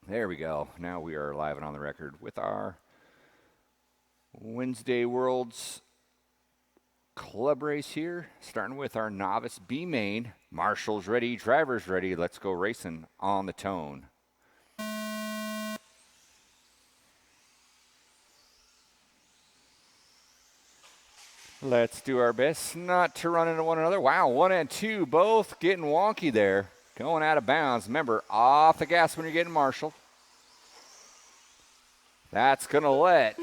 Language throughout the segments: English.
There we go. Now we are live and on the record with our Wednesday Worlds Club race here. Starting with our novice B main. Marshall's ready, driver's ready. Let's go racing on the tone. Let's do our best not to run into one another. Wow, 1 and 2 both getting wonky there. Going out of bounds. Remember, off the gas when you're getting Marshall. That's going to let.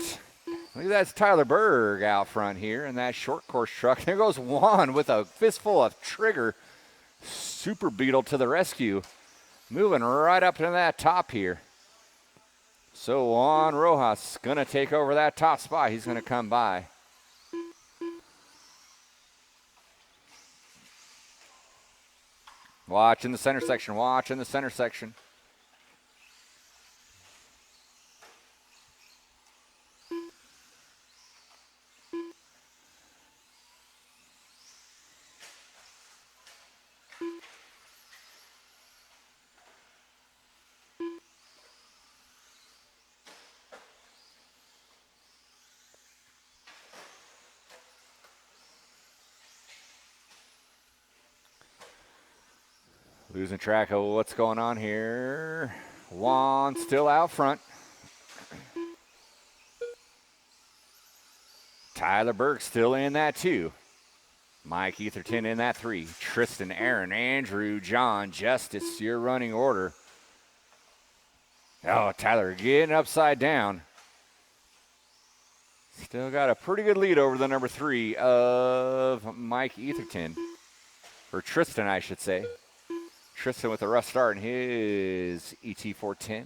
Look at that's Tyler Berg out front here in that short course truck. There goes Juan with a fistful of trigger. Super Beetle to the rescue. Moving right up to that top here. So Juan Rojas going to take over that top spot. He's going to come by. Watch in the center section. Watch in the center section. Losing track of what's going on here. Juan still out front. Tyler Berg still in that 2. Mike Etherton in that 3. Tristan, Aaron, Andrew, John, Justice, your running order. Oh, Tyler getting upside down. Still got a pretty good lead over the number 3 of Mike Etherton. Or Tristan, I should say. Tristan with a rough start in his ET410.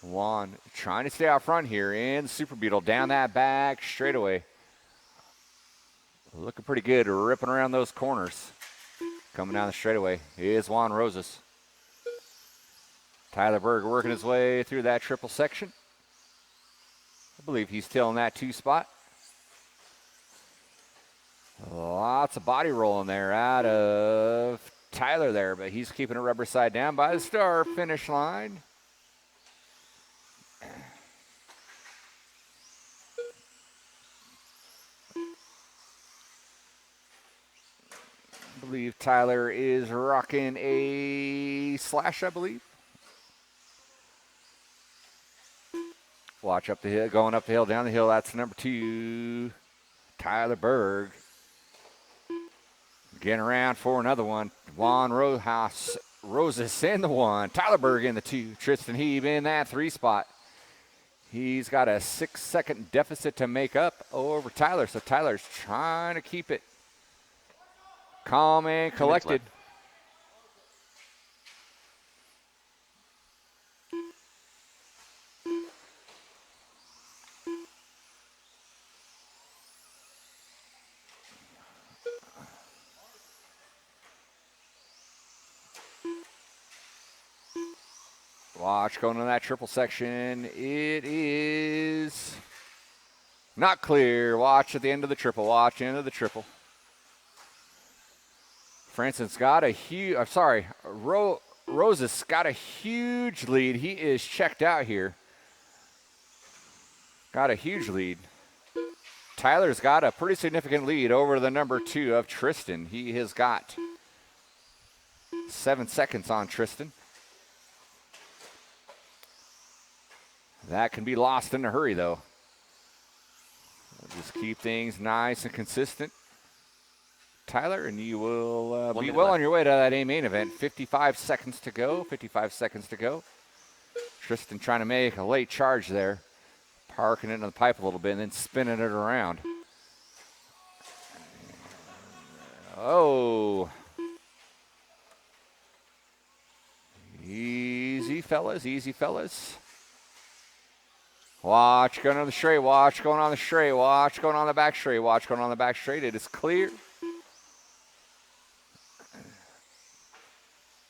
Juan trying to stay out front here in Super Beetle. Down that back straightaway. Looking pretty good, ripping around those corners. Coming down the straightaway is Juan Rosas. Tyler Berg working his way through that triple section. I believe he's still in that 2 spot. Lots of body rolling there out of Tyler there, but he's keeping a rubber side down by the start finish line. I believe Tyler is rocking a slash, I believe. Watch up the hill, going up the hill, down the hill. That's number 2, Tyler Berg. Getting around for another one. Juan Rosas in the 1. Tyler Berg in the 2. Tristan Heeb in that 3 spot. He's got a 6-second deficit to make up over Tyler. So Tyler's trying to keep it calm and collected. Watch going to that triple section. It is not clear. Watch at the end of the triple. Watch end of the triple. Francis got a huge, Rosas got a huge lead. He is checked out here. Got a huge lead. Tyler's got a pretty significant lead over the number 2 of Tristan. He has got 7 seconds on Tristan. That can be lost in a hurry, though. Just keep things nice and consistent, Tyler, and you will be well on your way to that A main event. 55 seconds to go. 55 seconds to go. Tristan trying to make a late charge there, parking it in the pipe a little bit and then spinning it around. Oh. Easy, fellas. Easy, fellas. Watch going on the straight. Watch going on the straight. Watch going on the back straight. Watch going on the back straight. It is clear.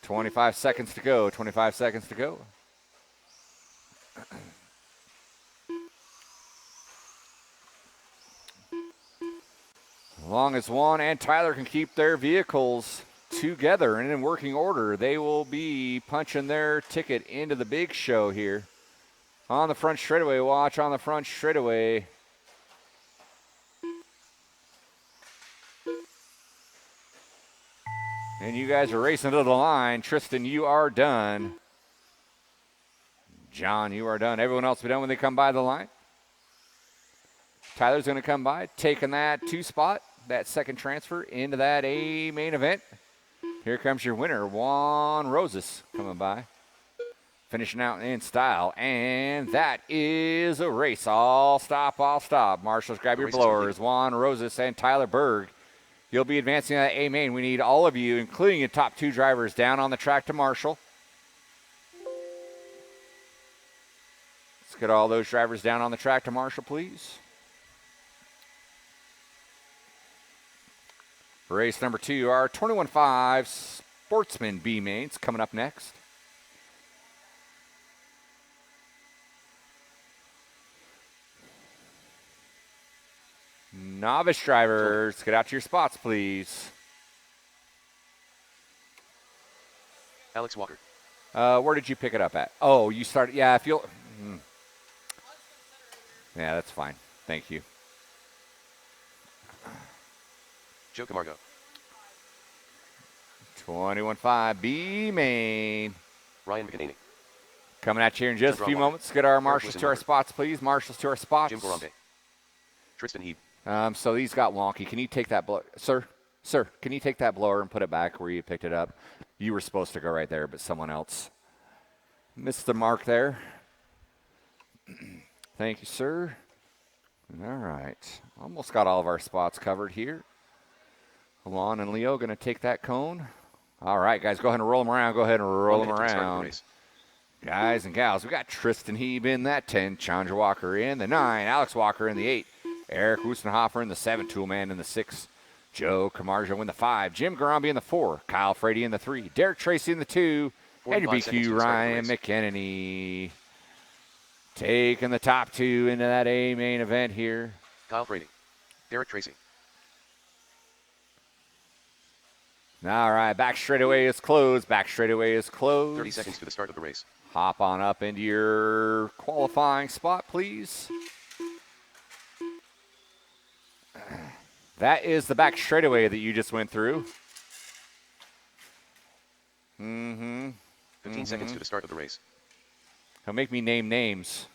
25 seconds to go. 25 seconds to go. long as Juan and Tyler can keep their vehicles together and in working order, they will be punching their ticket into the big show here. On the front straightaway, watch on the front straightaway. And you guys are racing to the line. Tristan, you are done. John, you are done. Everyone else will be done when they come by the line. Tyler's going to come by, taking that 2 spot, that second transfer into that A main event. Here comes your winner, Juan Rosas, coming by. Finishing out in style, and that is a race. All stop. Marshals, grab your blowers. Juan Rosas and Tyler Berg. You'll be advancing that A main. We need all of you, including the top 2 drivers, down on the track to Marshall. Let's get all those drivers down on the track to Marshall, please. Race number 2, our 21.5 Sportsman B mains coming up next. Novice drivers, get out to your spots, please. Alex Walker. Where did you pick it up at? Oh, you started. Yeah, if you'll. Yeah, that's fine. Thank you. Joe Camargo. 21.5 B main. Ryan McEnany. Coming at you here in just a few moments. Get our marshals to our spots, please. Marshals to our spots. Jim Garambe. Tristan Heed. So these got wonky. Can you take that blower? Sir, can you take that blower and put it back where you picked it up? You were supposed to go right there, but someone else missed the mark there. Thank you, sir. All right. Almost got all of our spots covered here. Juan and Leo going to take that cone. All right, guys, go ahead and roll them around. Go ahead and roll them around. Guys and gals, we got Tristan Heeb in that 10, Chandra Walker in the 9, Alex Walker in the 8, Eric Wustenhofer in the 7, Toolman in the 6, Joe Camargo in the 5, Jim Garambe in the 4, Kyle Frady in the 3, Derek Tracy in the 2, and your BQ Ryan McEnany taking the top 2 into that A main event here. Kyle Frady, Derek Tracy. All right, back straightaway is closed. 30 seconds to the start of the race. Hop on up into your qualifying spot, please. That is the back straightaway that you just went through. 15 seconds to the start of the race. He'll make me name names.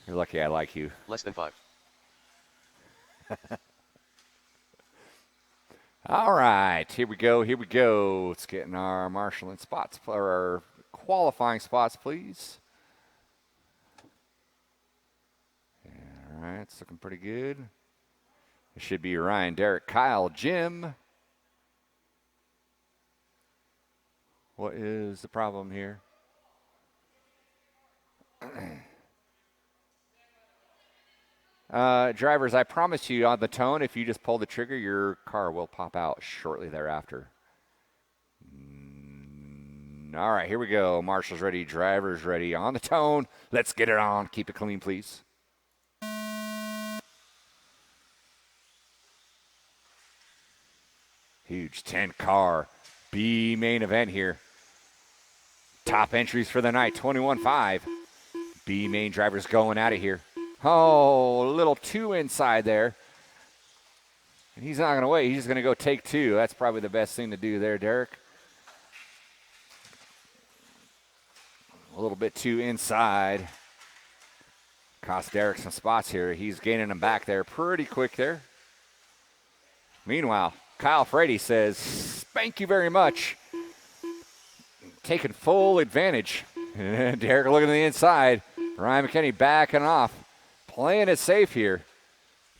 You're lucky I like you. Less than 5. All right, here we go. Let's get in our marshalling spots, or our qualifying spots, please. All right, it's looking pretty good. It should be Ryan, Derek, Kyle, Jim. What is the problem here? Drivers, I promise you on the tone, if you just pull the trigger, your car will pop out shortly thereafter. All right, here we go. Marshall's ready, drivers ready. On the tone, let's get it on. Keep it clean, please. Huge 10-car B main event here. Top entries for the night, 21.5. B main drivers going at it here. Oh, a little too inside there. And he's not going to wait. He's just going to go take 2. That's probably the best thing to do there, Derek. A little bit too inside. Cost Derek some spots here. He's gaining them back there pretty quick there. Meanwhile, Kyle Frady says, thank you very much. Taking full advantage. Derek looking to the inside. Ryan McEnany backing off. Playing it safe here.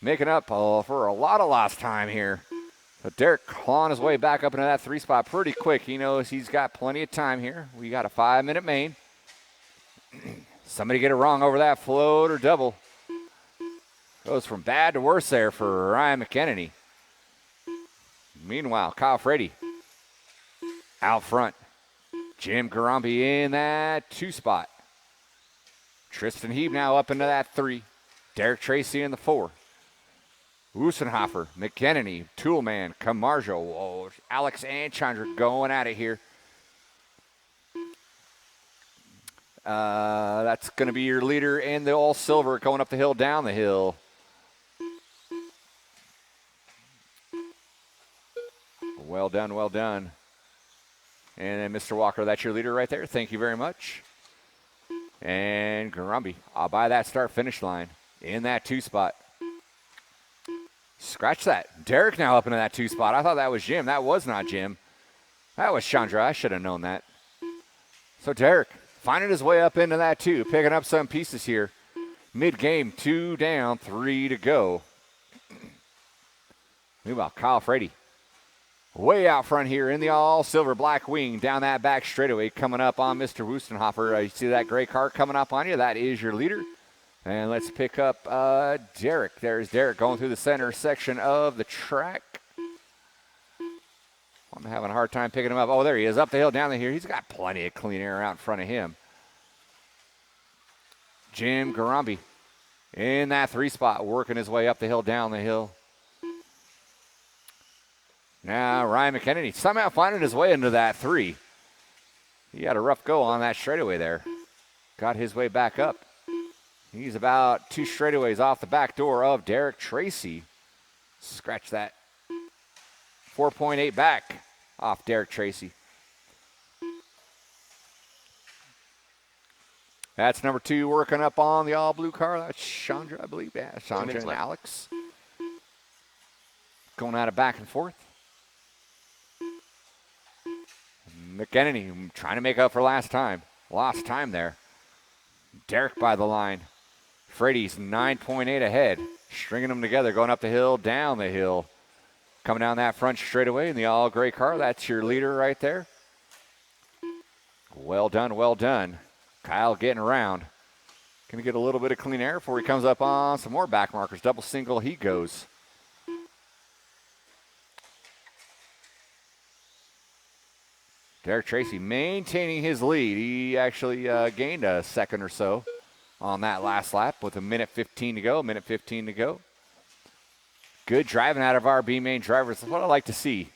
Making up for a lot of lost time here. But Derek clawing his way back up into that 3 spot pretty quick. He knows he's got plenty of time here. We got a 5-minute main. Somebody get it wrong over that float or double. Goes from bad to worse there for Ryan McEnany. Meanwhile, Kyle Frady out front. Jim Garambe in that 2 spot. Tristan Heeb now up into that 3. Derek Tracy in the 4. Wusenhofer, McKenney, Toolman, Camargo. Whoa, Alex and Chandra going at it here. That's going to be your leader in the all silver going up the hill, down the hill. Well done, well done. And then Mr. Walker, that's your leader right there. Thank you very much. And Garumbi, I'll buy that start finish line in that 2 spot. Scratch that. Derek now up into that 2 spot. I thought that was Jim. That was not Jim. That was Chandra. I should have known that. So Derek finding his way up into that 2, picking up some pieces here. Mid-game, 2 down, 3 to go. Meanwhile, Kyle Frady way out front here in the all-silver black wing down that back straightaway coming up on Mr. Wustenhofer. You see that gray car coming up on you? That is your leader. And let's pick up Derek. There's Derek going through the center section of the track. I'm having a hard time picking him up. Oh, there he is, up the hill, down the hill. He's got plenty of clean air out in front of him. Jim Garumbi in that 3 spot, working his way up the hill, down the hill. Now Ryan McKennedy somehow finding his way into that 3. He had a rough go on that straightaway there. Got his way back up. He's about 2 straightaways off the back door of Derek Tracy. Scratch that. 4.8 back off Derek Tracy. That's number 2 working up on the all-blue car. That's Chandra, I believe. Yeah, Chandra and Alex. Going at it back and forth. McKennedy trying to make up for last time. Lost time there. Derek by the line. Frady's 9.8 ahead. Stringing them together, going up the hill, down the hill. Coming down that front straightaway in the all-gray car. That's your leader right there. Well done, well done. Kyle getting around. Going to get a little bit of clean air before he comes up on some more back markers. Double single, he goes. Derek Tracy maintaining his lead. He actually gained a second or so on that last lap with a minute 15 to go. Minute 15 to go. Good driving out of our B-main drivers. That's what I like to see.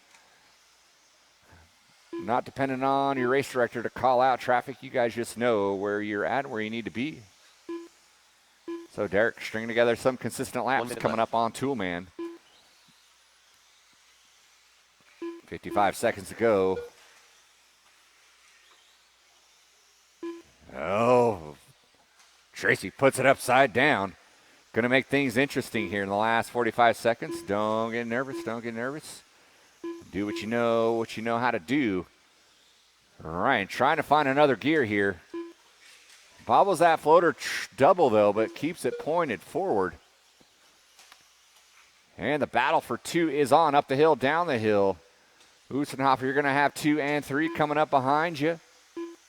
Not dependent on your race director to call out traffic. You guys just know where you're at, where you need to be. So Derek stringing together some consistent laps coming up on Toolman. 55 seconds to go. Oh, Tracy puts it upside down. Going to make things interesting here in the last 45 seconds. Don't get nervous. Don't get nervous. Do what you know how to do. Ryan trying to find another gear here. Bobbles that floater double, though, but keeps it pointed forward. And the battle for 2 is on. Up the hill, down the hill. Wustenhofer, you're going to have 2 and 3 coming up behind you.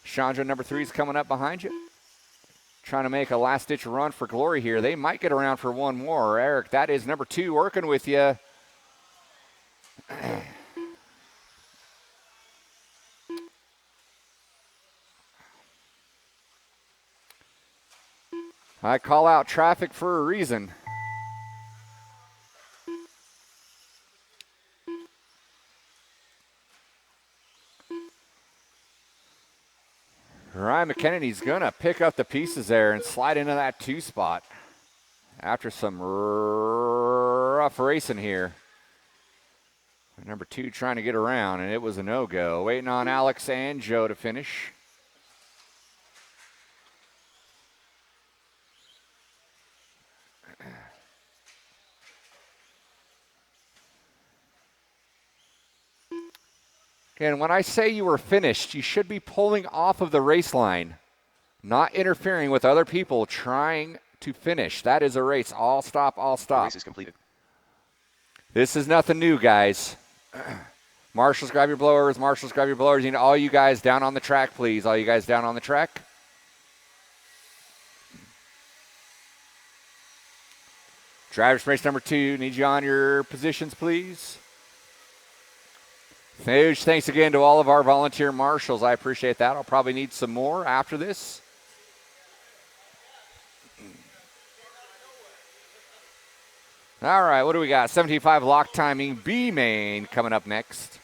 Chandra, number 3, is coming up behind you. Trying to make a last-ditch run for glory here. They might get around for one more. Eric, that is number 2 working with you. I call out traffic for a reason. Ryan McKennedy's going to pick up the pieces there and slide into that 2 spot after some rough racing here. Number 2 trying to get around, and it was a no-go. Waiting on Alex and Joe to finish. And when I say you were finished, you should be pulling off of the race line, not interfering with other people trying to finish. That is a race. All stop, all stop. Race is completed. This is nothing new, guys. Marshals, grab your blowers. Marshals, grab your blowers. You know, all you guys down on the track, please. All you guys down on the track. Drivers race number 2. Need you on your positions, please. Huge thanks again to all of our volunteer marshals. I appreciate that. I'll probably need some more after this. All right, what do we got? 75 lock timing B main coming up next.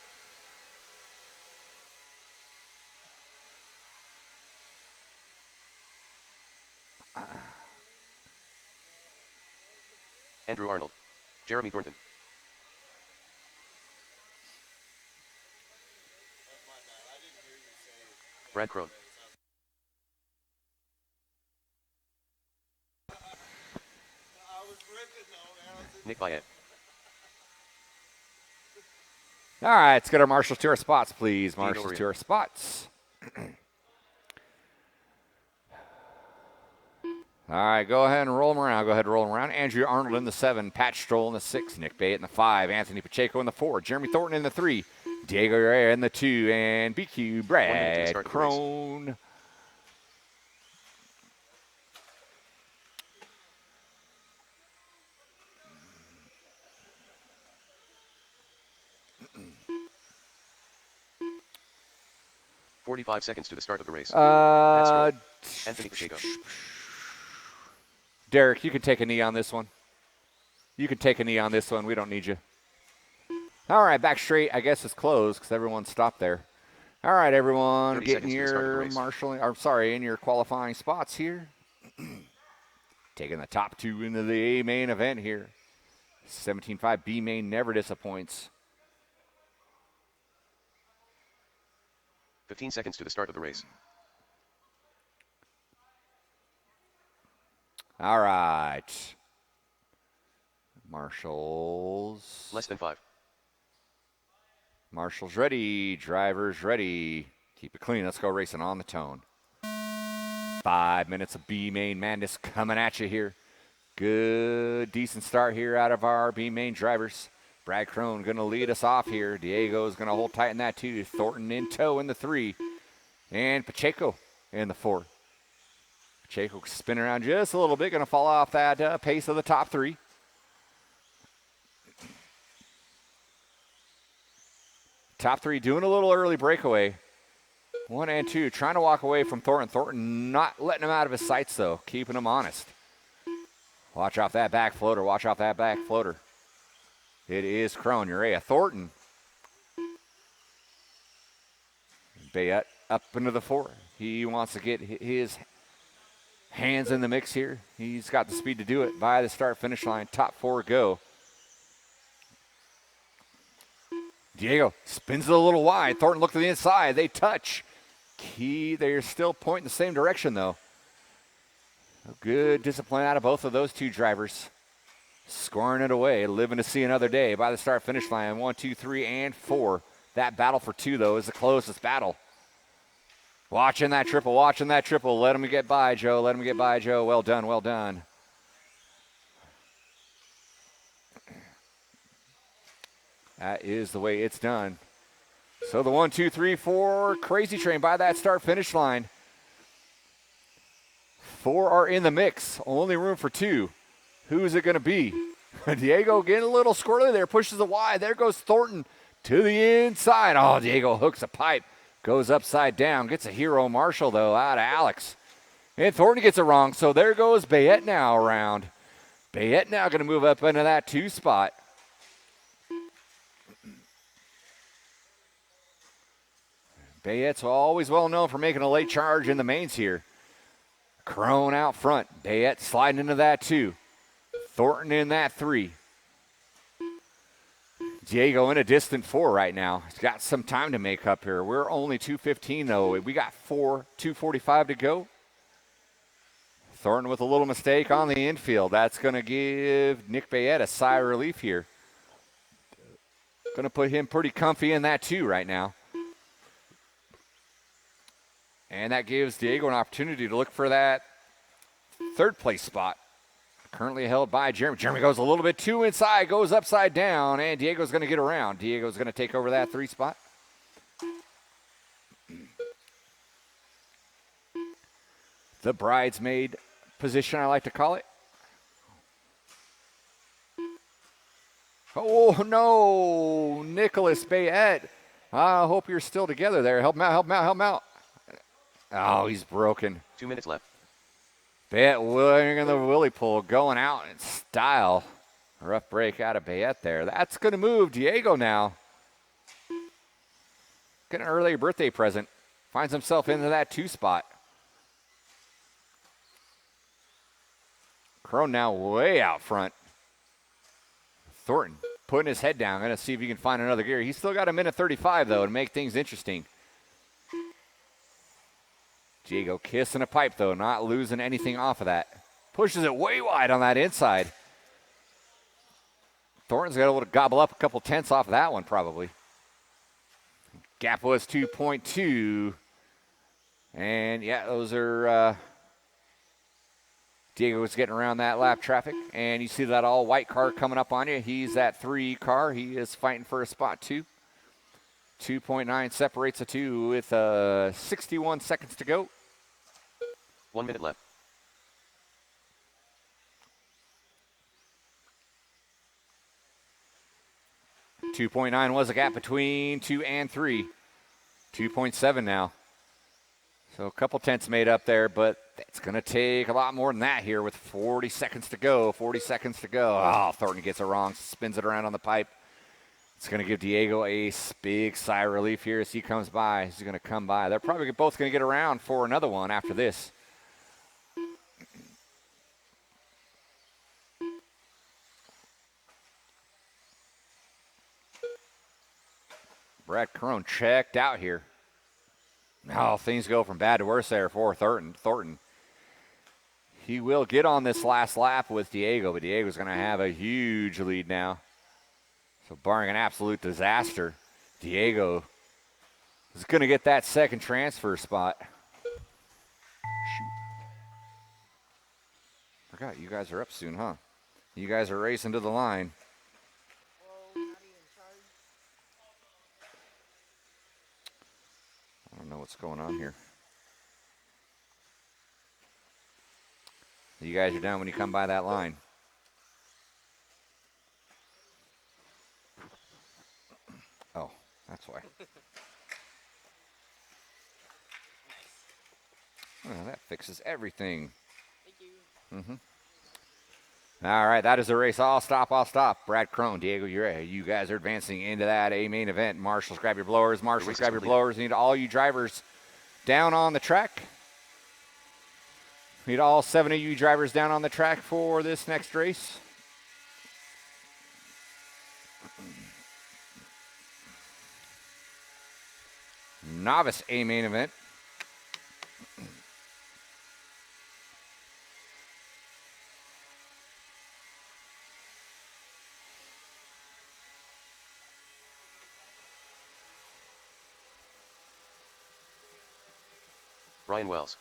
Andrew Arnold. Jeremy Thornton. Brad Crone. Nick Bayet. All right, let's get our marshals to our spots, please. Dean Marshals O'Reilly. to our spots. All right, go ahead and roll them around. Go ahead and roll them around. Andrew Arnold in the 7, Pat Stroll in the 6, Nick Bayet in the 5, Anthony Pacheco in the 4, Jeremy Thornton in the 3, Diego Herrera in the 2, and BQ 1 minute to Brad start the race. Crone. "45 seconds to the start of the race. Anthony Pacheco. Derek, you can take a knee on this one. You can take a knee on this one. We don't need you. All right, back straight. I guess it's closed because everyone stopped there. All right, everyone, 30 getting seconds to the start of the your race. marshaling. Or sorry, in your qualifying spots here. Taking the top 2 into the A main event here. 17.5 B main never disappoints. 15 seconds to the start of the race. All right. Marshals. Less than 5. Marshals ready. Drivers ready. Keep it clean. Let's go racing on the tone. 5 minutes of B main madness coming at you here. Good, decent start here out of our B main drivers. Brad Crone going to lead us off here. Diego's going to hold tight in that 2. Thornton in tow in the 3. And Pacheco in the 4. Pacheco spinning around just a little bit. Going to fall off that pace of the top 3. Top 3 doing a little early breakaway. 1 and 2 trying to walk away from Thornton. Thornton not letting him out of his sights, though. Keeping him honest. Watch off that back floater. Watch off that back floater. It is Crone, Urea. Thornton. Bayet up into the 4. He wants to get his hands in the mix here. He's got the speed to do it by the start-finish line. Top 4 go. Diego spins it a little wide. Thornton look to the inside. They touch. They're still pointing the same direction, though. Good discipline out of both of those 2 drivers. Scoring it away, living to see another day by the start-finish line. 1, 2, 3, and 4. That battle for 2, though, is the closest battle. Watching that triple, watching that triple. Let him get by, Joe. Let him get by, Joe. Well done, well done. That is the way it's done. So the 1, 2, 3, 4 Crazy Train by that start-finish line. 4 are in the mix. Only room for 2. Who is it going to be? Diego getting a little squirrely there. Pushes it wide. There goes Thornton to the inside. Oh, Diego hooks a pipe. Goes upside down. Gets a hero marshal, though, out of Alex. And Thornton gets it wrong. So there goes Bayet now around. Bayet now going to move up into that 2 spot. Bayet's always well known for making a late charge in the mains here. Crone out front. Bayet sliding into that 2. Thornton in that 3. Diego in a distant 4 right now. He's got some time to make up here. We're only 2:15 though. We got 2:45 to go. Thornton with a little mistake on the infield. That's going to give Nick Bayet a sigh of relief here. Going to put him pretty comfy in that 2 right now. And that gives Diego an opportunity to look for that 3rd place spot. Currently held by Jeremy. Jeremy goes a little bit too inside, goes upside down, and Diego's going to get around. Diego's going to take over that 3 spot. The bridesmaid position, I like to call it. Oh, no, Nicholas Bayet. I hope you're still together there. Help him out, help him out, help him out. Oh, he's broken. 2 minutes left. Bayet wearing the willy pull, going out in style. Rough break out of Bayette there. That's going to move Diego now. Get an early birthday present. Finds himself into that 2 spot. Crone now way out front. Thornton putting his head down. Going to see if he can find another gear. He's still got a minute 35, though, to make things interesting. Diego kissing a pipe, though, not losing anything off of that. Pushes it way wide on that inside. Thornton's got to gobble up a couple tenths off of that one, probably. Gap was 2.2. And, yeah, those are Diego was getting around that lap traffic. And you see that all-white car coming up on you. He's that 3 car. He is fighting for a spot 2. 2.9 separates the 2 with 61 seconds to go. 1 minute left. .9 was a gap between 2 and 3. 2.7 now. So a couple tenths made up there, but it's going to take a lot more than that here with 40 seconds to go. 40 seconds to go. Oh, Thornton gets it wrong, spins it around on the pipe. It's going to give Diego a big sigh of relief here as he comes by. He's going to come by. They're probably both going to get around for another one after this. Brad Crone checked out here. Oh, things go from bad to worse there for Thornton. He will get on this last lap with Diego, but Diego's going to have a huge lead now. So barring an absolute disaster, Diego is going to get that second transfer spot. Shoot. Forgot you guys are up soon, huh? You guys are racing to the line. I don't know what's going on here. You guys are done when you come by that line. Oh, that's why. Oh, that fixes everything. Thank you. All right, that is the race. I'll stop. Brad Crone, Diego Urea, you guys are advancing into that A main event. Marshals, grab your blowers. Marshals, grab your blowers. Need all you drivers down on the track. Need all 7 of you drivers down on the track for this next race. Novice A main event. Ryan Wells.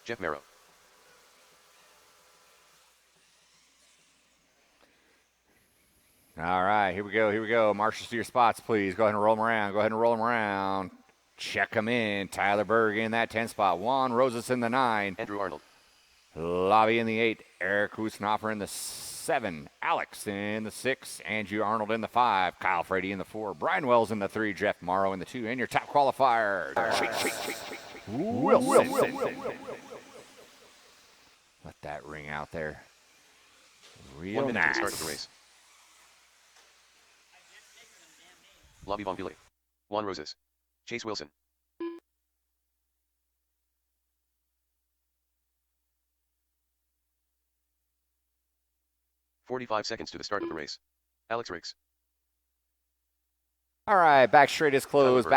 Jeff Merrow. All right, here we go. Marshals to your spots, please. Go ahead and roll them around. Check them in. Tyler Berg in that 10 spot. Juan Rosas in the 9. Andrew Arnold. Lobby in the 8. Eric Kusnoffer in the 7. Alex in the 6. Andrew Arnold in the 5. Kyle Frady in the 4. Brian Wells in the 3. Jeff Morrow in the 2. And your top qualifier, Wilson. Let that ring out there. 1 Real minute nice. to the start of the race. Lobby Vongili. Juan Rosas. Chase Wilson. .45 seconds to the start of the race. Alex Riggs. All right, back straight is closed.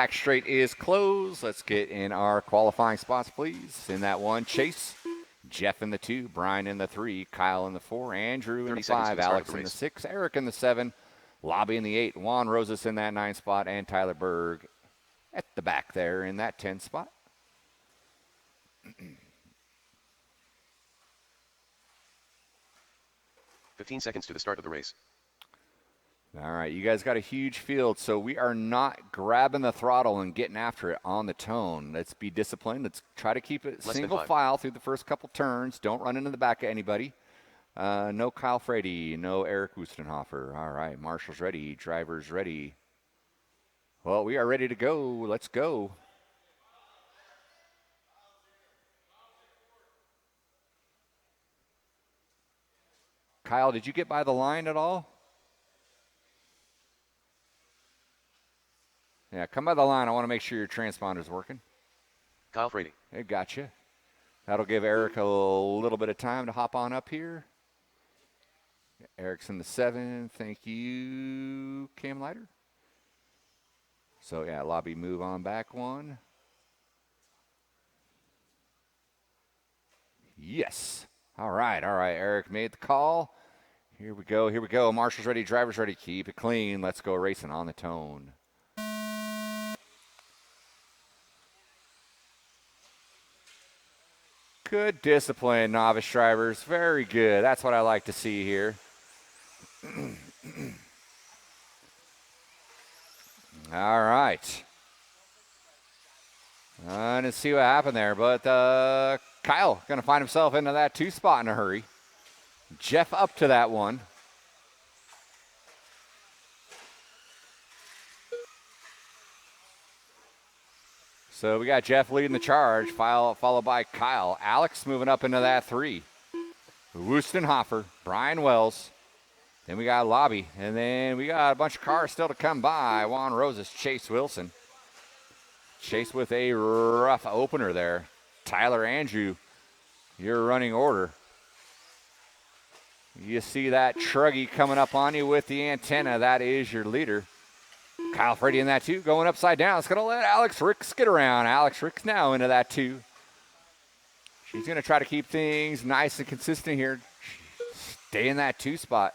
Let's get in our qualifying spots, please. In that 1, Chase. Jeff in the 2, Brian in the 3, Kyle in the 4, Andrew in the 5, Alex in the 6, Eric in the 7, Lobby in the 8, Juan Rosas in that 9 spot, and Tyler Berg at the back there in that 10 spot. 15 seconds to the start of the race. All right, you guys got a huge field, so we are not grabbing the throttle and getting after it on the tone. Let's be disciplined. Let's try to keep it single file through the first couple turns. Don't run into the back of anybody. No Kyle Frady, no Eric Wustenhofer. All right, Marshall's ready, driver's ready. Well, we are ready to go. Let's go. Kyle, did you get by the line at all? Yeah, come by the line. I want to make sure your transponder's working. Kyle Frady. It got you. That'll give Eric a little bit of time to hop on up here. Eric's in the 7. Thank you, Cam Leiter. So, yeah, lobby move on back one. Yes. All right. Eric made the call. Here we go. Marshall's ready, driver's ready. Keep it clean. Let's go racing on the tone. Good discipline, novice drivers. Very good. That's what I like to see here. All right. Let's see what happened there. But Kyle going to find himself into that 2 spot in a hurry. Jeff up to that 1. So we got Jeff leading the charge, followed by Kyle. Alex moving up into that 3. Wustenhofer, Brian Wells. Then we got Lobby. And then we got a bunch of cars still to come by. Juan Rosas, Chase Wilson. Chase with a rough opener there. Tyler Andrew, your running order. You see that Truggy coming up on you with the antenna. That is your leader. Kyle Frady in that 2, going upside down. It's going to let Alex Ricks get around. Alex Ricks now into that 2. She's going to try to keep things nice and consistent here. Stay in that 2 spot.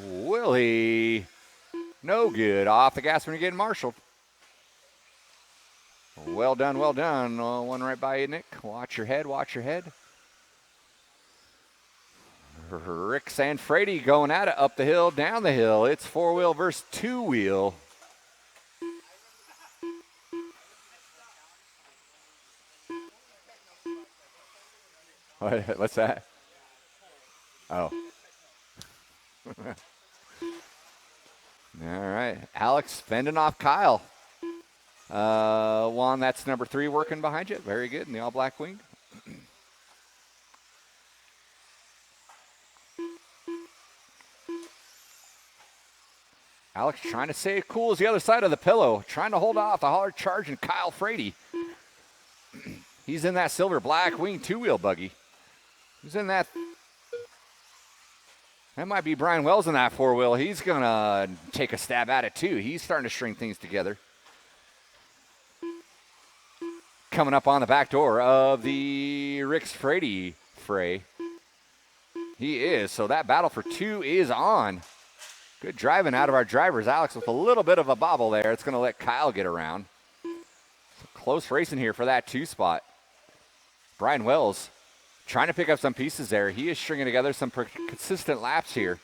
Willie, no good. Off the gas when you're getting marshaled. Well done. One right by you, Nick. Watch your head. Rick Sanfredi going at it up the hill, down the hill. It's 4-wheel versus 2-wheel. What's that? Oh. All right. Alex fending off Kyle. Juan, that's number 3 working behind you. Very good in the all-black wing. Alex trying to stay cool as the other side of the pillow, trying to hold off the hard charging Kyle Frady. He's in that silver black wing 2-wheel buggy. Who's in that? That might be Brian Wells in that 4-wheel. He's going to take a stab at it too. He's starting to string things together. Coming up on the back door of the Rick Frady fray. He is. So that battle for 2 is on. Good driving out of our drivers. Alex with a little bit of a bobble there. It's going to let Kyle get around. So close racing here for that 2 spot. Brian Wells trying to pick up some pieces there. He is stringing together some consistent laps here.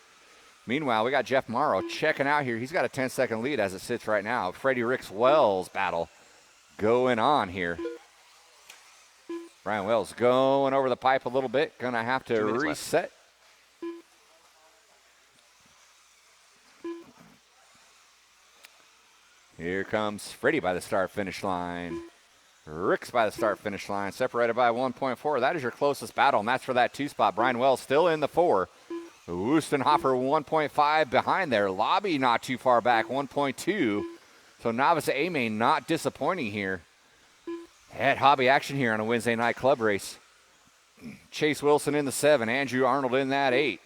Meanwhile, we got Jeff Morrow checking out here. He's got a 10-second lead as it sits right now. Freddie Ricks Wells battle going on here. Brian Wells going over the pipe a little bit. Going to have to reset. Left. Here comes Freddie by the start-finish line. Ricks by the start-finish line, separated by 1.4. That is your closest battle, and that's for that 2 spot. Brian Wells still in the 4. Wustenhofer 1.5 behind there. Lobby not too far back, 1.2. So Novice A-Main not disappointing here. Had hobby action here on a Wednesday night club race. Chase Wilson in the 7. Andrew Arnold in that 8.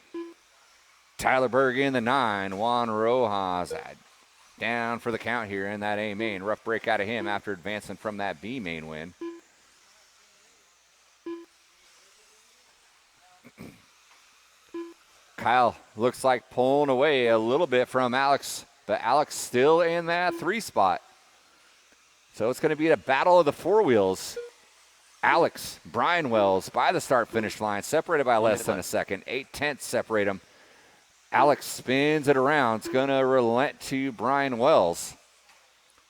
Tyler Berg in the 9. Juan Rojas down for the count here in that A main. Rough break out of him after advancing from that B main win. Kyle looks like pulling away a little bit from Alex, but Alex still in that 3 spot. So it's going to be a battle of the 4 wheels. Alex, Brian Wells by the start-finish line, separated by less than a second. 0.8 separate them. Alex spins it around. It's going to relent to Brian Wells.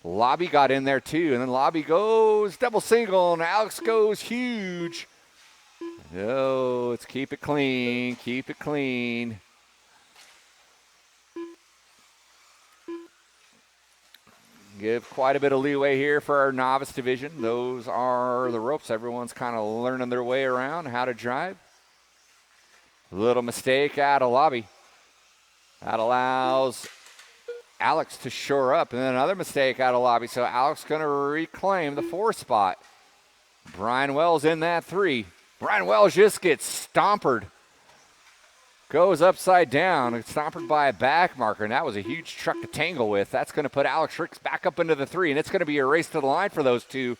Lobby got in there too, and then Lobby goes double single, and Alex goes huge. No, let's keep it clean, keep it clean. Give quite a bit of leeway here for our novice division. Those are the ropes. Everyone's kind of learning their way around how to drive. Little mistake out of Lobby. That allows Alex to shore up. And then another mistake out of Lobby. So Alex going to reclaim the 4 spot. Brian Wells in that 3. Brian Wells just gets stompered. Goes upside down. It's stompered by a back marker. And that was a huge truck to tangle with. That's going to put Alex Ricks back up into the 3. And it's going to be a race to the line for those two.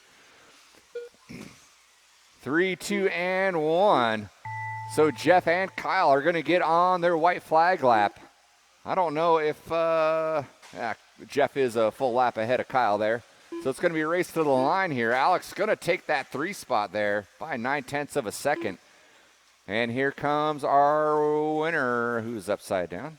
3, 2, and 1. So Jeff and Kyle are going to get on their white flag lap. I don't know if Jeff is a full lap ahead of Kyle there. So it's going to be a race to the line here. Alex going to take that 3 spot there by 9/10 of a second. And here comes our winner, who's upside down.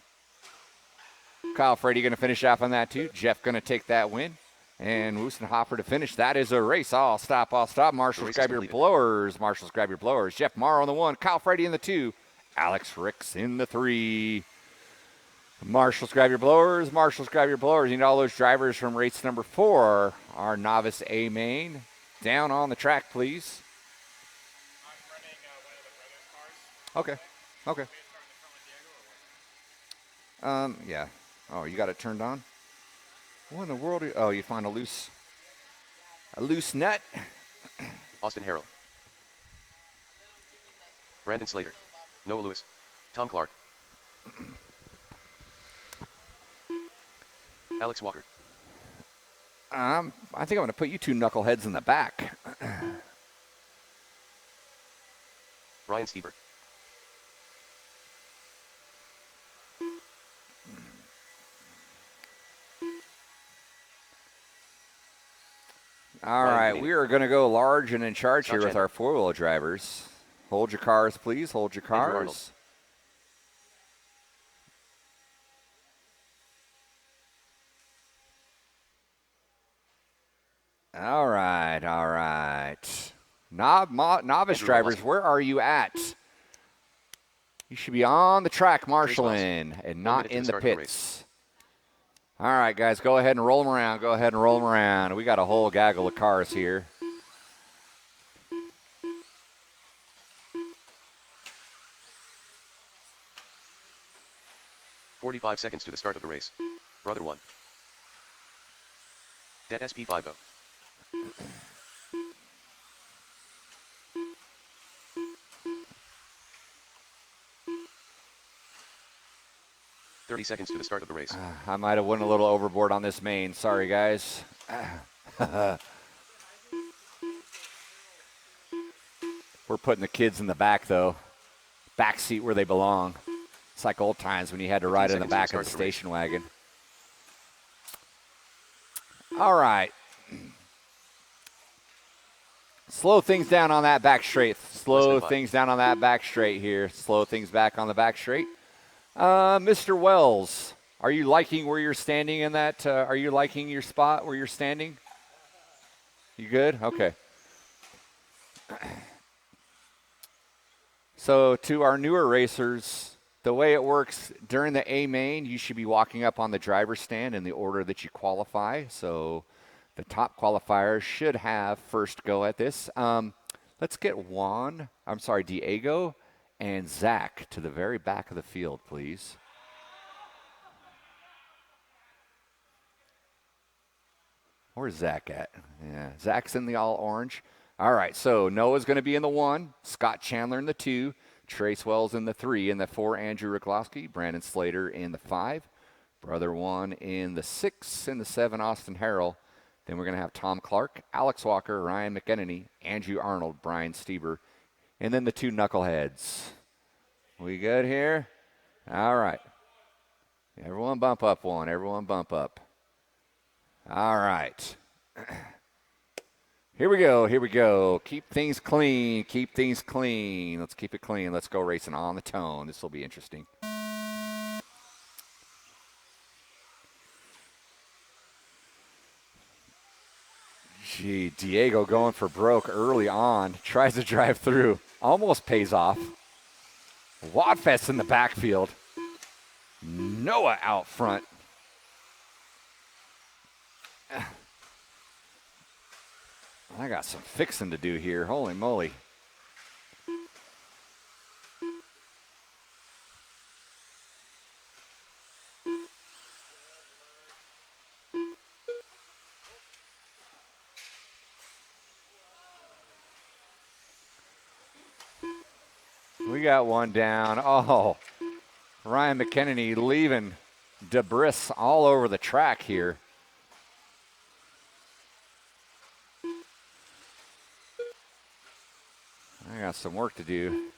Kyle Frady going to finish off on that too. Jeff going to take that win. And Woostenhopper to finish. That is a race. I'll stop. Marshals, grab your blowers. Marshals, grab your blowers. Jeff Morrow in the 1. Kyle Frady in the 2. Alex Ricks in the 3. Marshals, grab your blowers. Marshals, grab your blowers. You need all those drivers from race number 4, our novice A main. Down on the track, please. I'm running one of the brothers' cars. Okay. Yeah. Oh, you got it turned on? What in the world? You find a loose nut. Austin Harrell. Brandon Slater. Noah Lewis. Tom Clark. Alex Walker. I think I'm going to put you 2 knuckleheads in the back. Ryan Stieber. All right, we are going to go large and in charge here with our 4-wheel drivers. Hold your cars, please. Hold your cars. All right. Novice drivers, where are you at? You should be on the track marshaling and not in the pits. All right, guys, go ahead and roll them around. We got a whole gaggle of cars here. "45 seconds to the start of the race. Brother 1. Det SP50. "30 seconds to the start of the race. I might have went a little overboard on this main. Sorry, guys. We're putting the kids in the back, though. Back seat where they belong. It's like old times when you had to ride in the back of the station wagon. All right. Slow things down on that back straight. Slow things down on that back straight here. Slow things back on the back straight. Mr. Wells, are you liking where you're standing in that? Are you liking your spot where you're standing? You good? Okay. So to our newer racers, the way it works during the A main, you should be walking up on the driver's stand in the order that you qualify. So the top qualifiers should have first go at this. Let's get Diego and Zach to the very back of the field, please. Where's Zach at? Yeah, Zach's in the all orange. All right, so Noah's going to be in the 1, Scott Chandler in the 2, Trace Wells in the 3, in the 4, Andrew Riklowski, Brandon Slater in the 5, Brother 1 in the 6, in the 7, Austin Harrell. Then we're going to have Tom Clark, Alex Walker, Ryan McEnany, Andrew Arnold, Brian Stieber, and then the 2 knuckleheads. We good here? All right. Everyone bump up 1. Everyone bump up. All right. Here we go. Keep things clean. Let's keep it clean. Let's go racing on the tone. This will be interesting. Gee, Diego going for broke early on. Tries to drive through. Almost pays off. Wadfest in the backfield. Noah out front. I got some fixing to do here. Holy moly. We got one down. Oh, Ryan McKennedy leaving debris all over the track here. I got some work to do.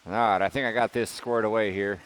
All right, I think I got this squared away here.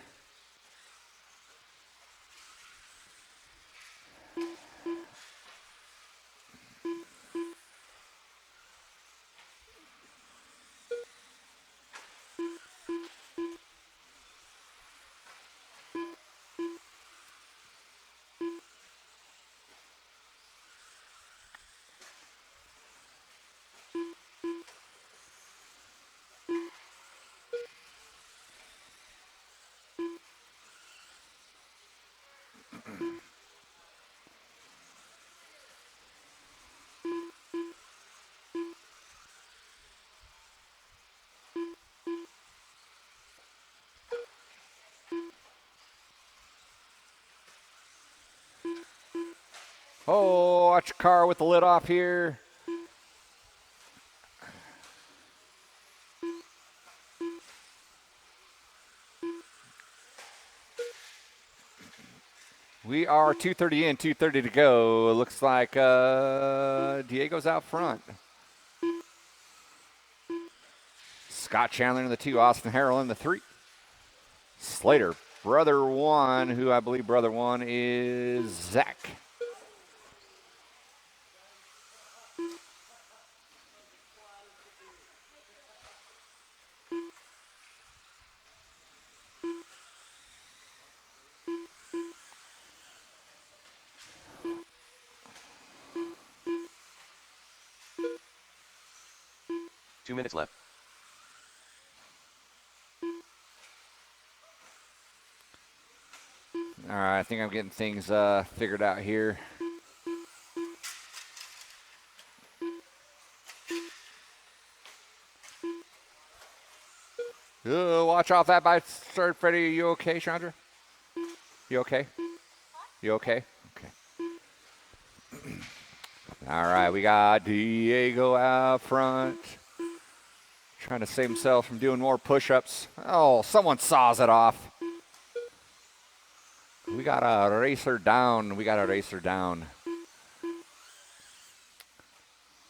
Oh, watch your car with the lid off here. We are 2:30 in, 2:30 to go. It looks like Diego's out front. Scott Chandler in the 2, Austin Harrell in the 3. Slater, brother 1, who I believe brother 1 is Zach. Two minutes left. All right, I think I'm getting things figured out here. Watch off that by third, Freddie. Are you okay, Chandra? You okay? You okay? Okay. All right, we got Diego out front. Trying to save himself from doing more push-ups. Oh, someone saws it off. We got a racer down.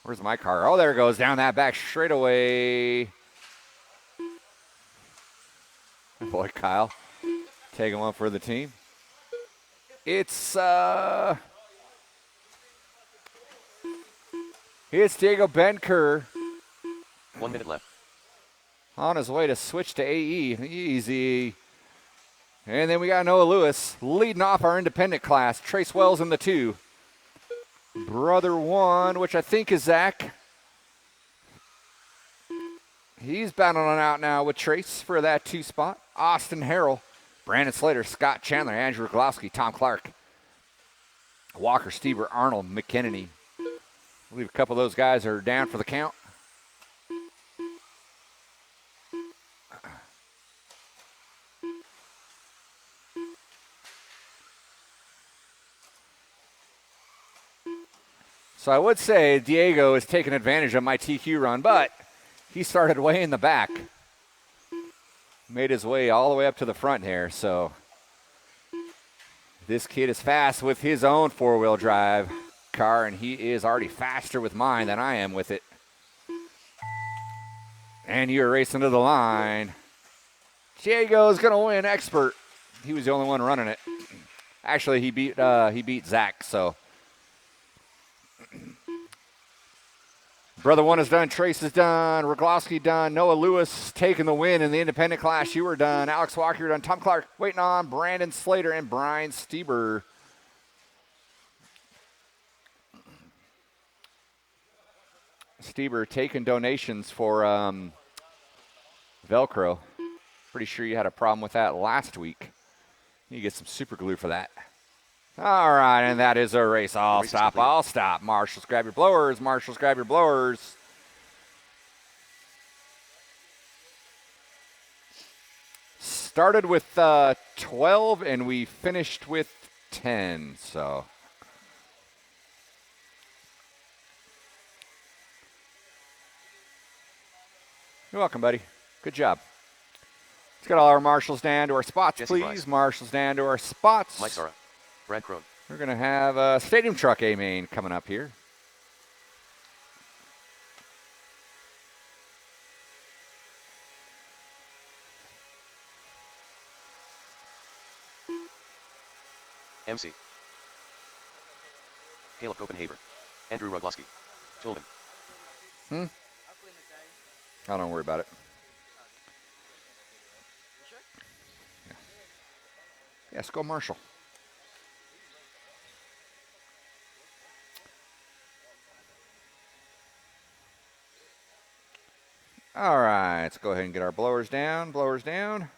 Where's my car? Oh, there it goes. Down that back straightaway. Boy, Kyle. Taking one for the team. It's Diego Benker. 1 minute left. On his way to switch to AE. Easy. And then we got Noah Lewis leading off our independent class. Trace Wells in the 2. Brother 1, which I think is Zach. He's battling out now with Trace for that 2 spot. Austin Harrell, Brandon Slater, Scott Chandler, Andrew Rogowski, Tom Clark, Walker Stieber, Arnold McKennedy. I believe a couple of those guys are down for the count. So I would say Diego is taking advantage of my TQ run, but he started way in the back. Made his way all the way up to the front here. So this kid is fast with his own 4-wheel drive car, and he is already faster with mine than I am with it. And you're racing to the line. Diego's going to win expert. He was the only one running it. Actually, he beat Zach. So, Brother One is done. Trace is done. Roglowski done. Noah Lewis taking the win in the independent class. You were done. Alex Walker, you're done. Tom Clark waiting on Brandon Slater and Brian Stieber. Stieber taking donations for Velcro. Pretty sure you had a problem with that last week. You get some super glue for that. All right, and that is a race. I'll stop. Marshals, grab your blowers. Marshals, grab your blowers. Started with 12, and we finished with 10, so. You're welcome, buddy. Good job. Let's get all our marshals down to our spots, Jesse please. Price. Marshals down to our spots. Mike Sara. Brad Crone. We're going to have a Stadium Truck A-Main coming up here. MC. Caleb Copenhaver. Andrew Roglowski. Tolman. Oh, don't worry about it. Yes, go Marshall. All right, let's go ahead and get our blowers down. Blowers down.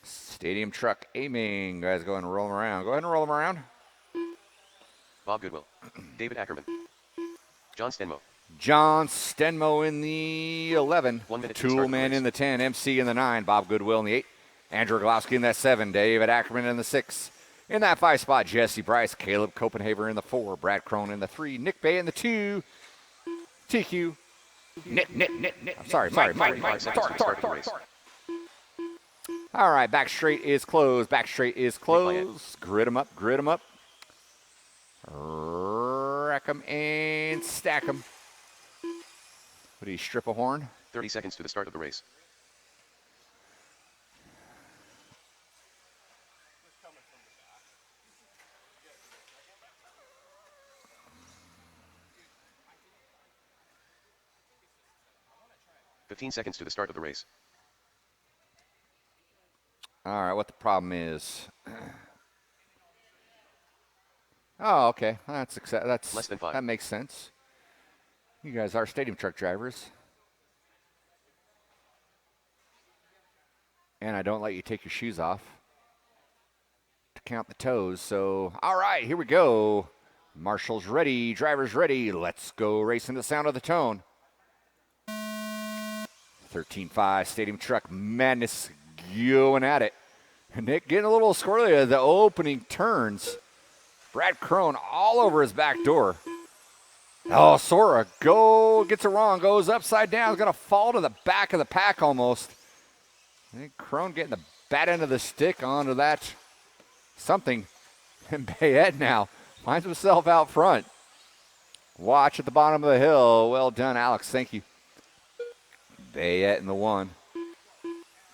Stadium Truck aiming. Guys, go ahead and roll them around. Go ahead and roll them around. Bob Goodwill. David Ackerman. John Stenmo. John Stenmo in the 11. 1 minute to start the Toolman race. in the 10. MC in the 9. Bob Goodwill in the 8. Andrew Glowski in that 7. David Ackerman in the 6. In that 5 spot, Jesse Bryce. Caleb Copenhaver in the 4. Brad Crone in the 3. Nick Bay in the 2. TQ. Nick. Sorry. Five seconds to the start of the race. All right, back straight is closed. Back straight is closed. Grid them up. Rack them and stack them. What do you strip a horn? 30 seconds to the start of the race. "15 seconds to the start of the race. All right, what the problem is? Oh, okay. That's Less than 5. That makes sense. You guys are Stadium Truck drivers. And I don't let you take your shoes off to count the toes. So, all right, here we go. Marshall's ready, drivers ready. Let's go racing the sound of the tone. 13.5 Stadium Truck Madness going at it. Nick getting a little squirrely at the opening turns. Brad Crone all over his back door. Oh, Sora gets it wrong, goes upside down, going to fall to the back of the pack almost. I think Crone getting the bad end of the stick onto that something. And Bayette now finds himself out front. Watch at the bottom of the hill. Well done, Alex. Thank you. Bayette in the 1.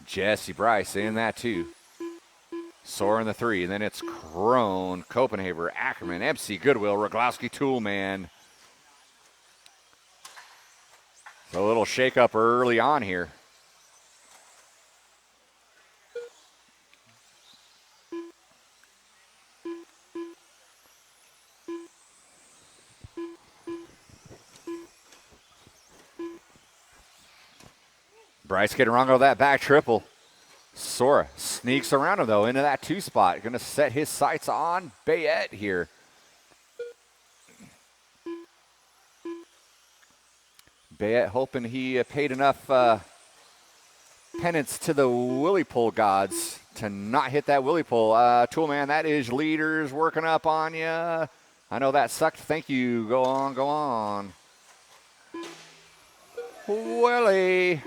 Jesse Bryce in that 2. Sora in the 3. And then it's Crone, Copenhaver, Ackerman, MC Goodwill, Roglowski, Toolman. So a little shake-up early on here. Bryce getting wrong on that back triple. Sora sneaks around him, though, into that 2 spot. Going to set his sights on Bayette here. Bayette hoping he paid enough penance to the Willie Pull gods to not hit that Willie Pull. Toolman, that is leaders working up on you. I know that sucked. Thank you. Go on. Willie.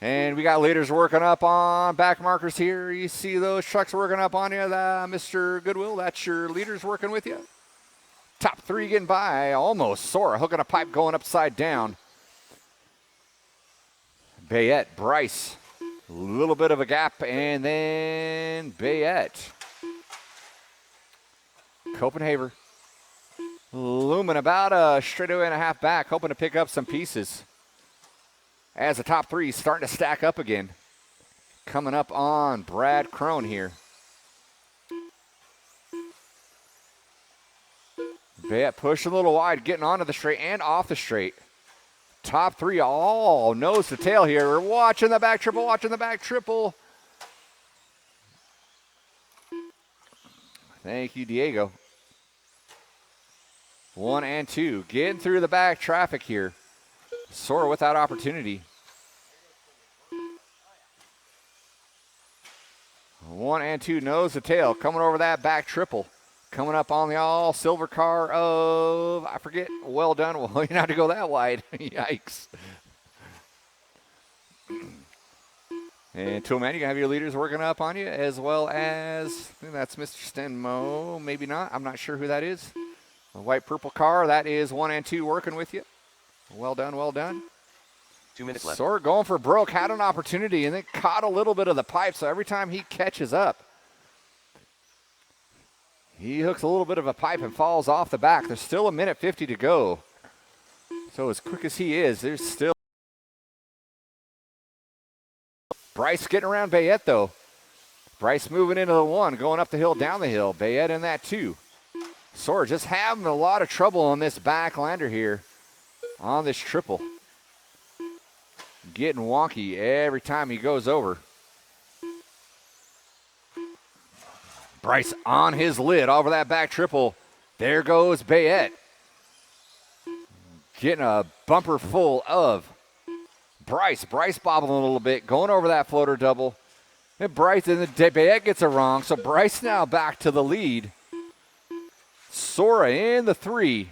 And we got leaders working up on back markers here. You see those trucks working up on you, Mr. Goodwill? That's your leaders working with you. Top 3 getting by, almost. Sora hooking a pipe going upside down. Bayette, Bryce A little bit of a gap, and then Bayette. Copenhagen looming about a straightaway and a half back, hoping to pick up some pieces. As the top three starting to stack up again. Coming up on Brad Crone here. Bayette pushing a little wide, getting onto the straight and off the straight. Top three all nose to tail here. We're watching the back triple, watching the back triple. Thank you, Diego. 1 and 2. Getting through the back traffic here. Sora without opportunity. 1 and 2, nose to tail. Coming over that back triple. Coming up on the all silver car of, I forget, well done. Well, you don't have to go that wide. Yikes. And Toolman, you can have your leaders working up on you, as well as, I think that's Mr. Stenmo. Maybe not. I'm not sure who that is. The white purple car, that is 1 and 2 working with you. Well done, well done. 2 minutes left. Sort of going for broke, had an opportunity, and then caught a little bit of the pipe, so every time he catches up, he hooks a little bit of a pipe and falls off the back. There's still 1:50 to go. So as quick as he is, there's still. Bryce getting around Bayette, though. Bryce moving into the 1, going up the hill, down the hill. Bayette in that 2. Sora just having a lot of trouble on this back lander here on this triple. Getting wonky every time he goes over. Bryce on his lid over that back triple. There goes Bayette. Getting a bumper full of Bryce. Bryce bobbling a little bit, going over that floater double. And Bryce, and then Bayette gets it wrong. So Bryce now back to the lead. Sora in the 3.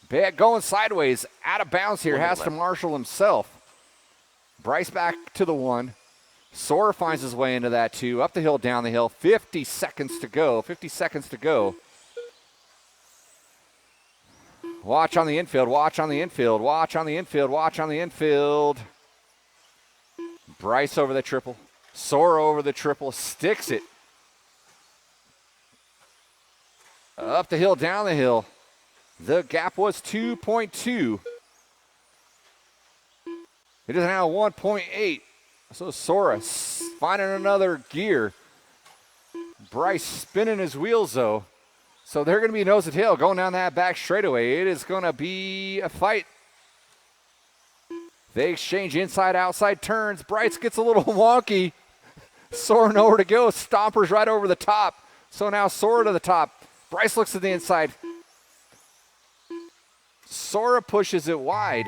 Bayette going sideways, out of bounds here, has to marshal himself. Bryce back to the 1. Sora finds his way into that 2, up the hill, down the hill. 50 seconds to go, 50 seconds to go. Watch on the infield, watch on the infield, watch on the infield, watch on the infield. Bryce over the triple. Sora over the triple, sticks it. Up the hill, down the hill. The gap was 2.2. It is now 1.8. So Sora finding another gear. Bryce spinning his wheels, though. So they're going to be nose to tail going down that back straightaway. It is going to be a fight. They exchange inside-outside turns. Bryce gets a little wonky. Sora nowhere to go. Stompers right over the top. So now Sora to the top. Bryce looks to the inside. Sora pushes it wide.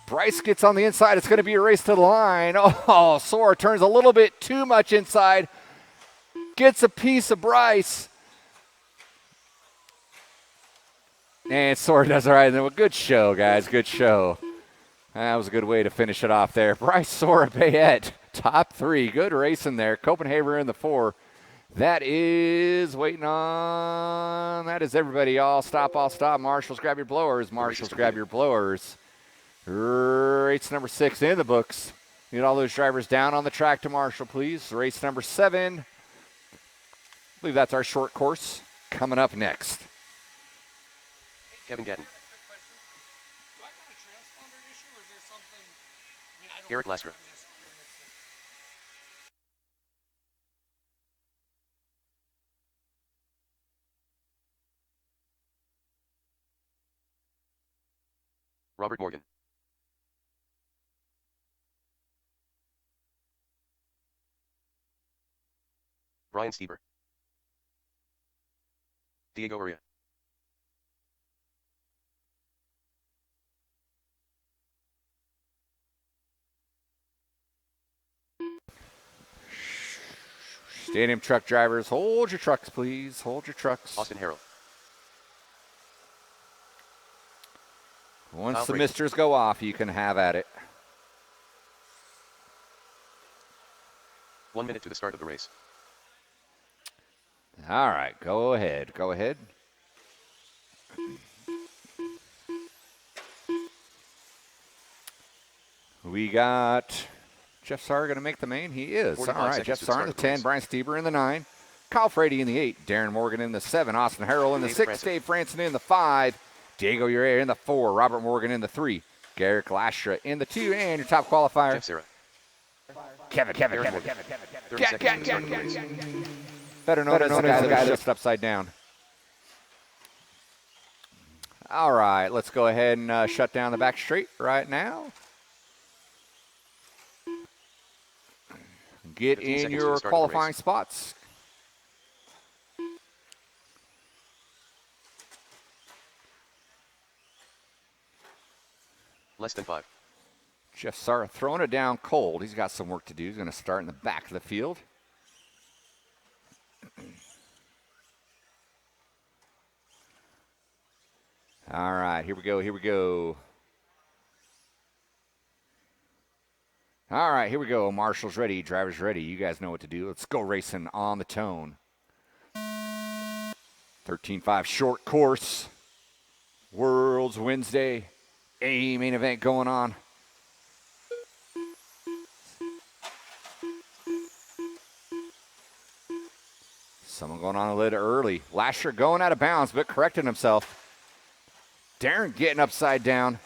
Bryce gets on the inside. It's going to be a race to the line. Oh, Sora turns a little bit too much inside. Gets a piece of Bryce. And Sora does all right. Well, good show, guys. Good show. That was a good way to finish it off there. Bryce, Sora, Bayette, top 3. Good racing there. Copenhagen in the 4. That is waiting on. That is everybody. All stop, all stop. Marshals, grab your blowers. Marshals, grab your blowers. Race number 6 in the books. Need all those drivers down on the track to marshal, please. Race number 7. I believe that's our short course. Coming up next. Kevin Gatton. Eric Lastra. Robert Morgan. Brian Stieber. Diego Uria. Stadium truck drivers, hold your trucks, please. Hold your trucks. Austin Harrell. Once the misters go off, you can have at it. 1 minute to the start of the race. All right, go ahead. Go ahead. We got Jeff Sarr going to make the main. He is. All 45 right, seconds Jeff to the Sarr in start the of the 10, race. Brian Stieber in the 9, Kyle Frady in the 8, Darren Morgan in the 7, Austin Harrell in the Dave 6, Franson. Dave Franson in the 5, Diego Uribe in the 4, Robert Morgan in the 3, Garrett Lastra in the 2, and your top qualifier, Jeff Sarah. Kevin. Aaron Morgan. 30 seconds to the start of the race. Better known as the guy that shifts upside down. All right, let's go ahead and shut down the back straight right now. Get 15 in seconds to your the start of the qualifying race. spots. Less than 5. Jeff Sarr throwing it down cold. He's got some work to do. He's going to start in the back of the field. All right, here we go. All right, here we go. Marshall's ready, driver's ready. You guys know what to do. Let's go racing on the tone. 13.5 short course. World's Wednesday. A main event going on. Someone going on a little early. Lasher going out of bounds, but correcting himself. Darren getting upside down.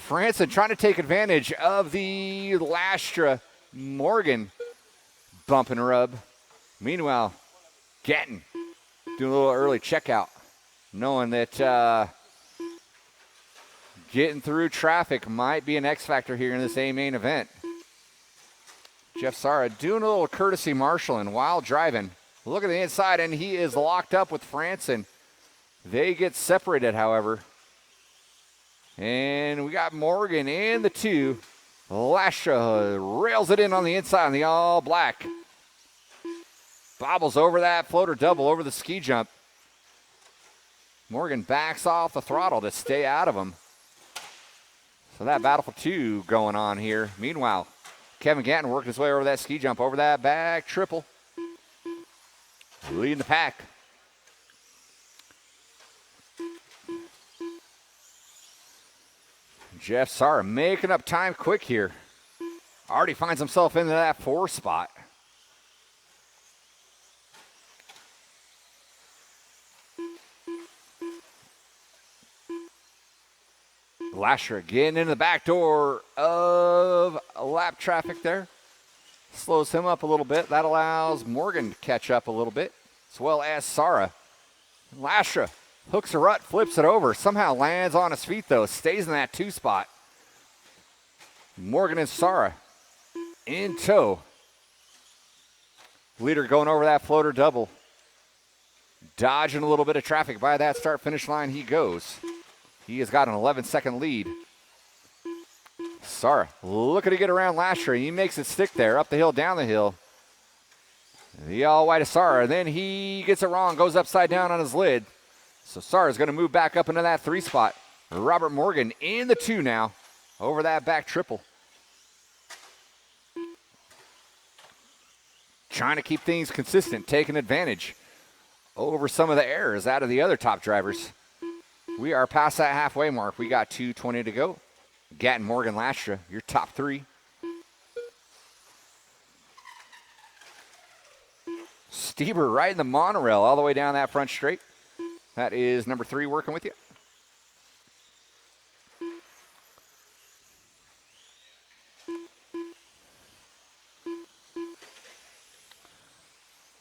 Franson trying to take advantage of the Lastra Morgan bump and rub. Meanwhile, Gatton doing a little early checkout, knowing that getting through traffic might be an X factor here in this A main event. Jeff Sarr doing a little courtesy marshalling while driving. Look at the inside, and he is locked up with Franson. They get separated, however. And we got Morgan in the 2. Lastra rails it in on the inside on the all black. Bobbles over that floater double over the ski jump. Morgan backs off the throttle to stay out of him. So that battle for 2 going on here. Meanwhile, Kevin Gatton working his way over that ski jump, over that back triple. Leading the pack. Jeff Sarr making up time quick here. Already finds himself into that 4 spot. Lasher getting into the back door of lap traffic there. Slows him up a little bit. That allows Morgan to catch up a little bit, as well as Sarah. Lasher hooks a rut, flips it over. Somehow lands on his feet, though. Stays in that 2 spot. Morgan and Sarah in tow. Leader going over that floater double. Dodging a little bit of traffic by that start-finish line he goes. He has got an 11-second lead. Sarah looking to get around Lasher. He makes it stick there, up the hill, down the hill. The all-white of Sarah. Then he gets it wrong, goes upside down on his lid. So Sarr is going to move back up into that 3 spot. Robert Morgan in the 2 now, over that back triple. Trying to keep things consistent, taking advantage over some of the errors out of the other top drivers. We are past that halfway mark. We got 2:20 to go. Gatton, Morgan, Lastra, your top 3. Stieber riding the monorail all the way down that front straight. That is number 3 working with you.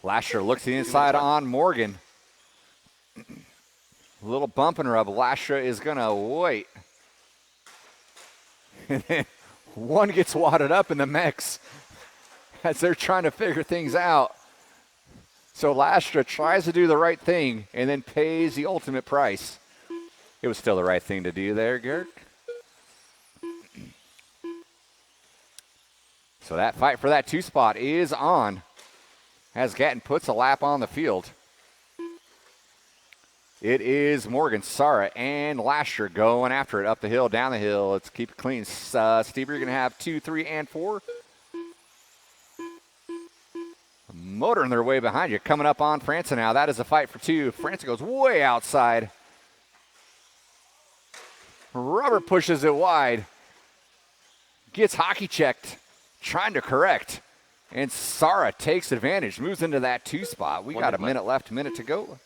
Lasher looks to the inside on Morgan. A little bump and rub. Lasher is going to wait. And then one gets wadded up in the mix as they're trying to figure things out. So Lastra tries to do the right thing and then pays the ultimate price. It was still the right thing to do there, Garrett. So that fight for that 2 spot is on as Gatton puts a lap on the field. It is Morgan, Sarah, and Lasher going after it up the hill, down the hill. Let's keep it clean. Steve, you're going to have 2, 3, and 4. Motoring their way behind you. Coming up on Franson now. That is a fight for 2. Franson goes way outside. Robert pushes it wide. gets hockey checked, trying to correct. And Sara takes advantage, moves into that 2 spot. We got a minute left, minute to go.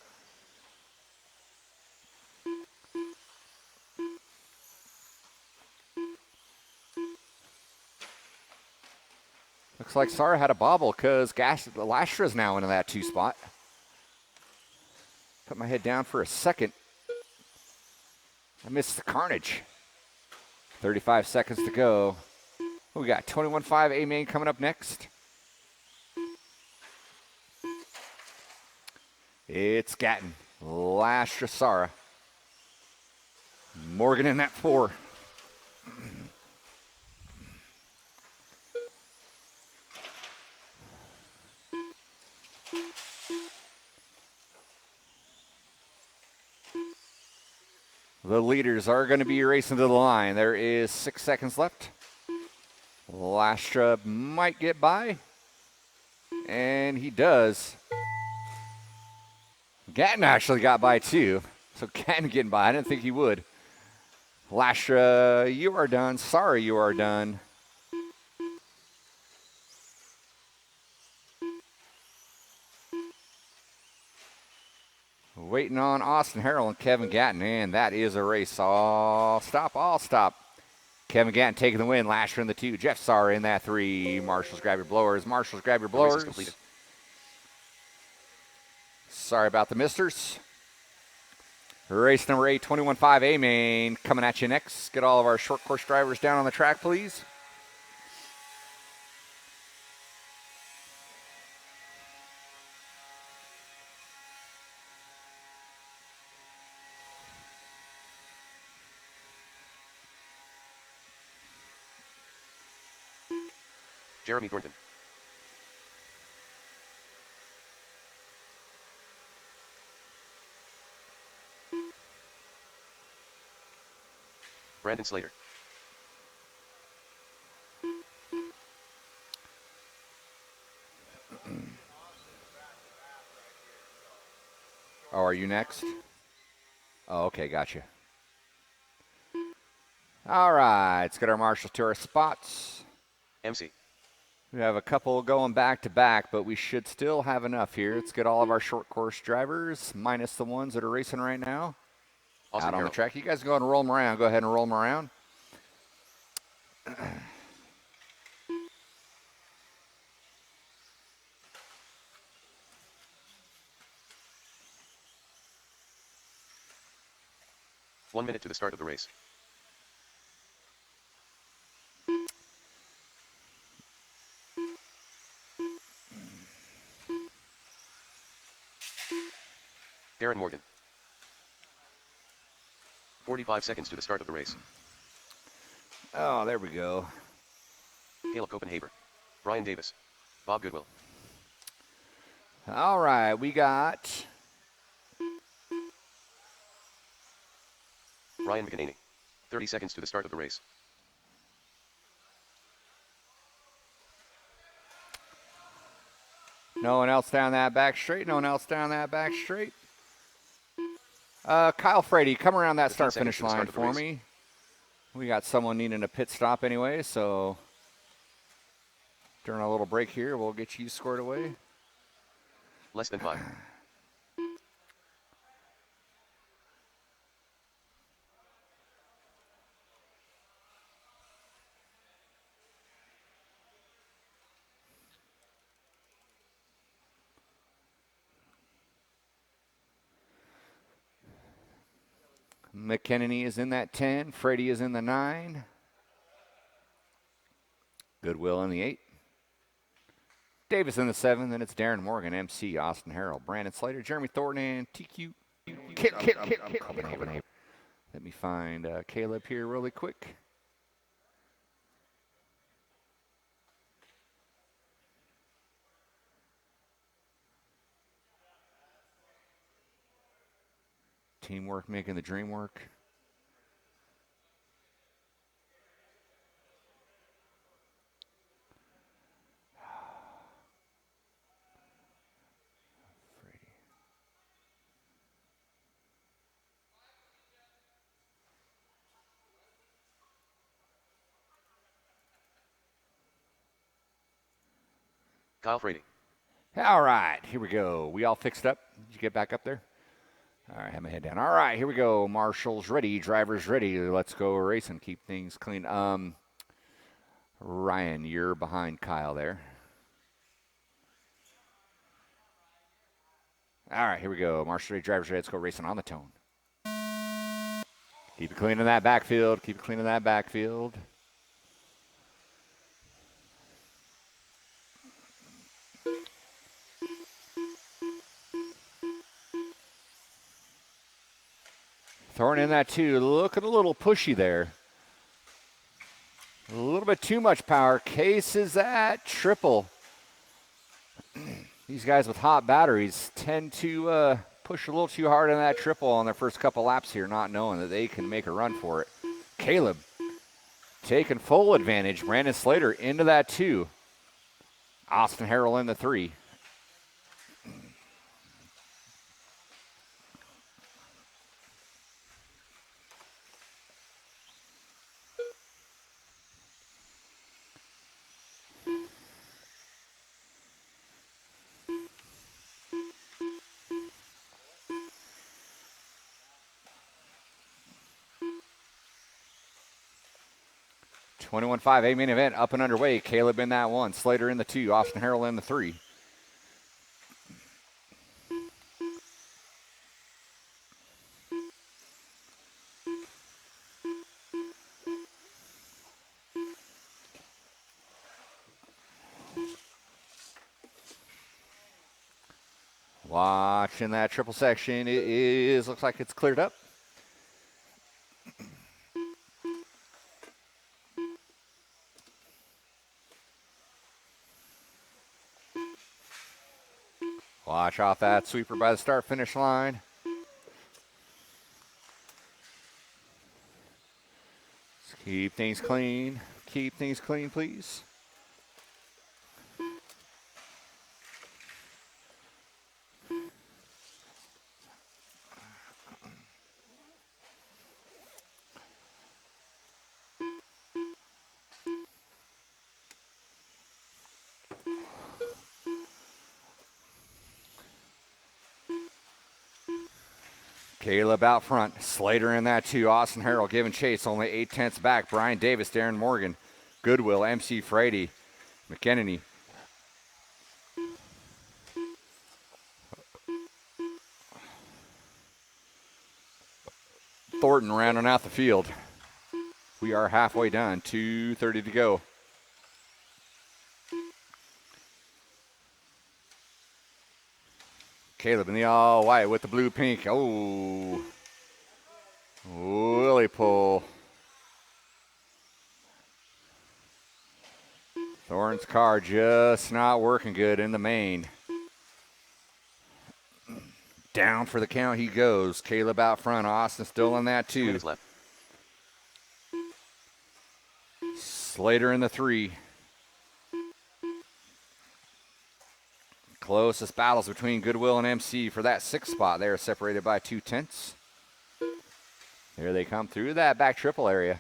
Looks like Sara had a bobble because Lastra's now into that 2 spot. Put my head down for a second. I missed the carnage. 35 seconds to go. We got 21-5 A-Main coming up next. It's Gatton, Lastra, Sara. Morgan in that 4. The leaders are going to be racing to the line. There is 6 seconds left. Lastra might get by. And he does. Gatton actually got by too. So Gatton getting by. I didn't think he would. Lastra, you are done. Sorry, you are done. Waiting on Austin Harrell and Kevin Gatton, and that is a race. All stop. Kevin Gatton taking the win. Lastra in the 2. Jeff Sara in that 3. Marshals, grab your blowers. Marshals, grab your blowers. Sorry about the misters. Race number 8, 21-5 A-Main coming at you next. Get all of our short course drivers down on the track, please. Jeremy Thornton. Brandon Slater. Oh, are you next? Oh, okay, gotcha. All right, let's get our marshals to our spots. MC. We have a couple going back to back, but we should still have enough here. Let's get all of our short course drivers, minus the ones that are racing right now, out on the track. You guys go ahead and roll them around. Go ahead and roll them around. One minute to the start of the race. Darren Morgan. 45 seconds to the start of the race. Oh, there we go. Caleb Copenhaver. Brian Davis. Bob Goodwill. All right, we got Ryan McEnany. 30 seconds to the start of the race. no one else down that back straight. No one else down that back straight. Kyle Frady, come around that start-finish line for me. We got someone needing a pit stop anyway, so during a little break here, we'll get you squared away. Less than 5. McEnany is in that 10. Frady is in the 9. Goodwill in the 8. Davis in the 7. Then it's Darren Morgan, MC, Austin Harrell, Brandon Slater, Jeremy Thornton, and TQ. Let me find Caleb here really quick. Teamwork making the dream work. Kyle Frady. All right, here we go. We all fixed up? Did you get back up there? All right, have my head down. All right, here we go. Marshall's ready. Driver's ready. Let's go racing. Keep things clean. Ryan, you're behind Kyle there. All right, here we go. Marshall ready. Driver's ready. Let's go racing on the tone. Keep it clean in that backfield. Keep it clean in that backfield. Thorn in that too. Looking a little pushy there. A little bit too much power. Case is at triple. These guys with hot batteries tend to push a little too hard on that triple on their first couple laps here, not knowing that they can make a run for it. Caleb taking full advantage. Brandon Slater into that 2. Austin Harrell in the 3. 21-5, A-main event, up and underway. Caleb in that 1, Slater in the 2, Austin Harrell in the 3. Watching that triple section, looks like it's cleared up. Watch off that sweeper by the start-finish line. Let's keep things clean. Keep things clean, please. Caleb out front. Slater in that 2. Austin Harrell giving chase. Only 8/10 back. Brian Davis, Darren Morgan, Goodwill, MC Frady, McKenney. Thornton rounding out the field. We are halfway done. 2:30 to go. Caleb in the all white with the blue pink. Oh, Willie pull. Thornton's car just not working good in the main. Down for the count he goes. Caleb out front. Austin still in that 2. 2 minutes left. Slater in the 3. Closest battles between Goodwill and MC for that 6th spot. They are separated by 2/10. Here they come through that back triple area.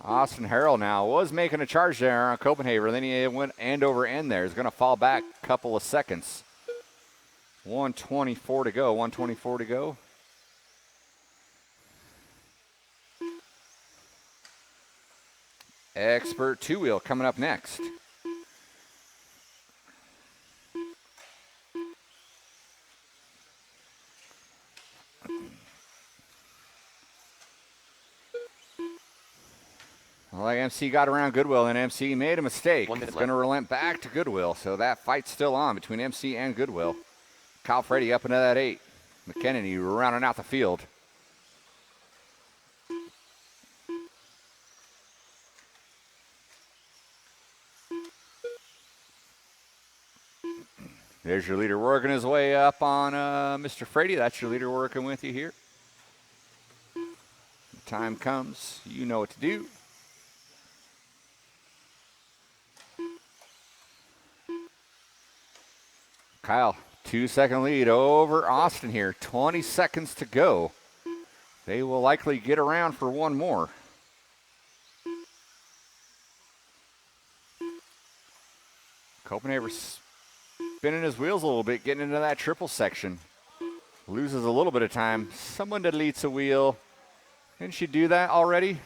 Austin Harrell now was making a charge there on Copenhagen. Then he went end over end there. He's going to fall back a couple of seconds. 1:24 to go. 1:24 to go. Expert 2-wheel coming up next. Well, like MC got around Goodwill, and MC made a mistake. It's going to relent back to Goodwill, so that fight's still on between MC and Goodwill. Kyle Frady up into that 8. McKenney rounding out the field. There's your leader working his way up on Mr. Frady. That's your leader working with you here. The time comes, you know what to do. Kyle, 2-second lead over Austin here. 20 seconds to go. they will likely get around for one more. Copenhagen spinning his wheels a little bit, getting into that triple section. Loses a little bit of time. Someone deletes a wheel. Didn't she do that already?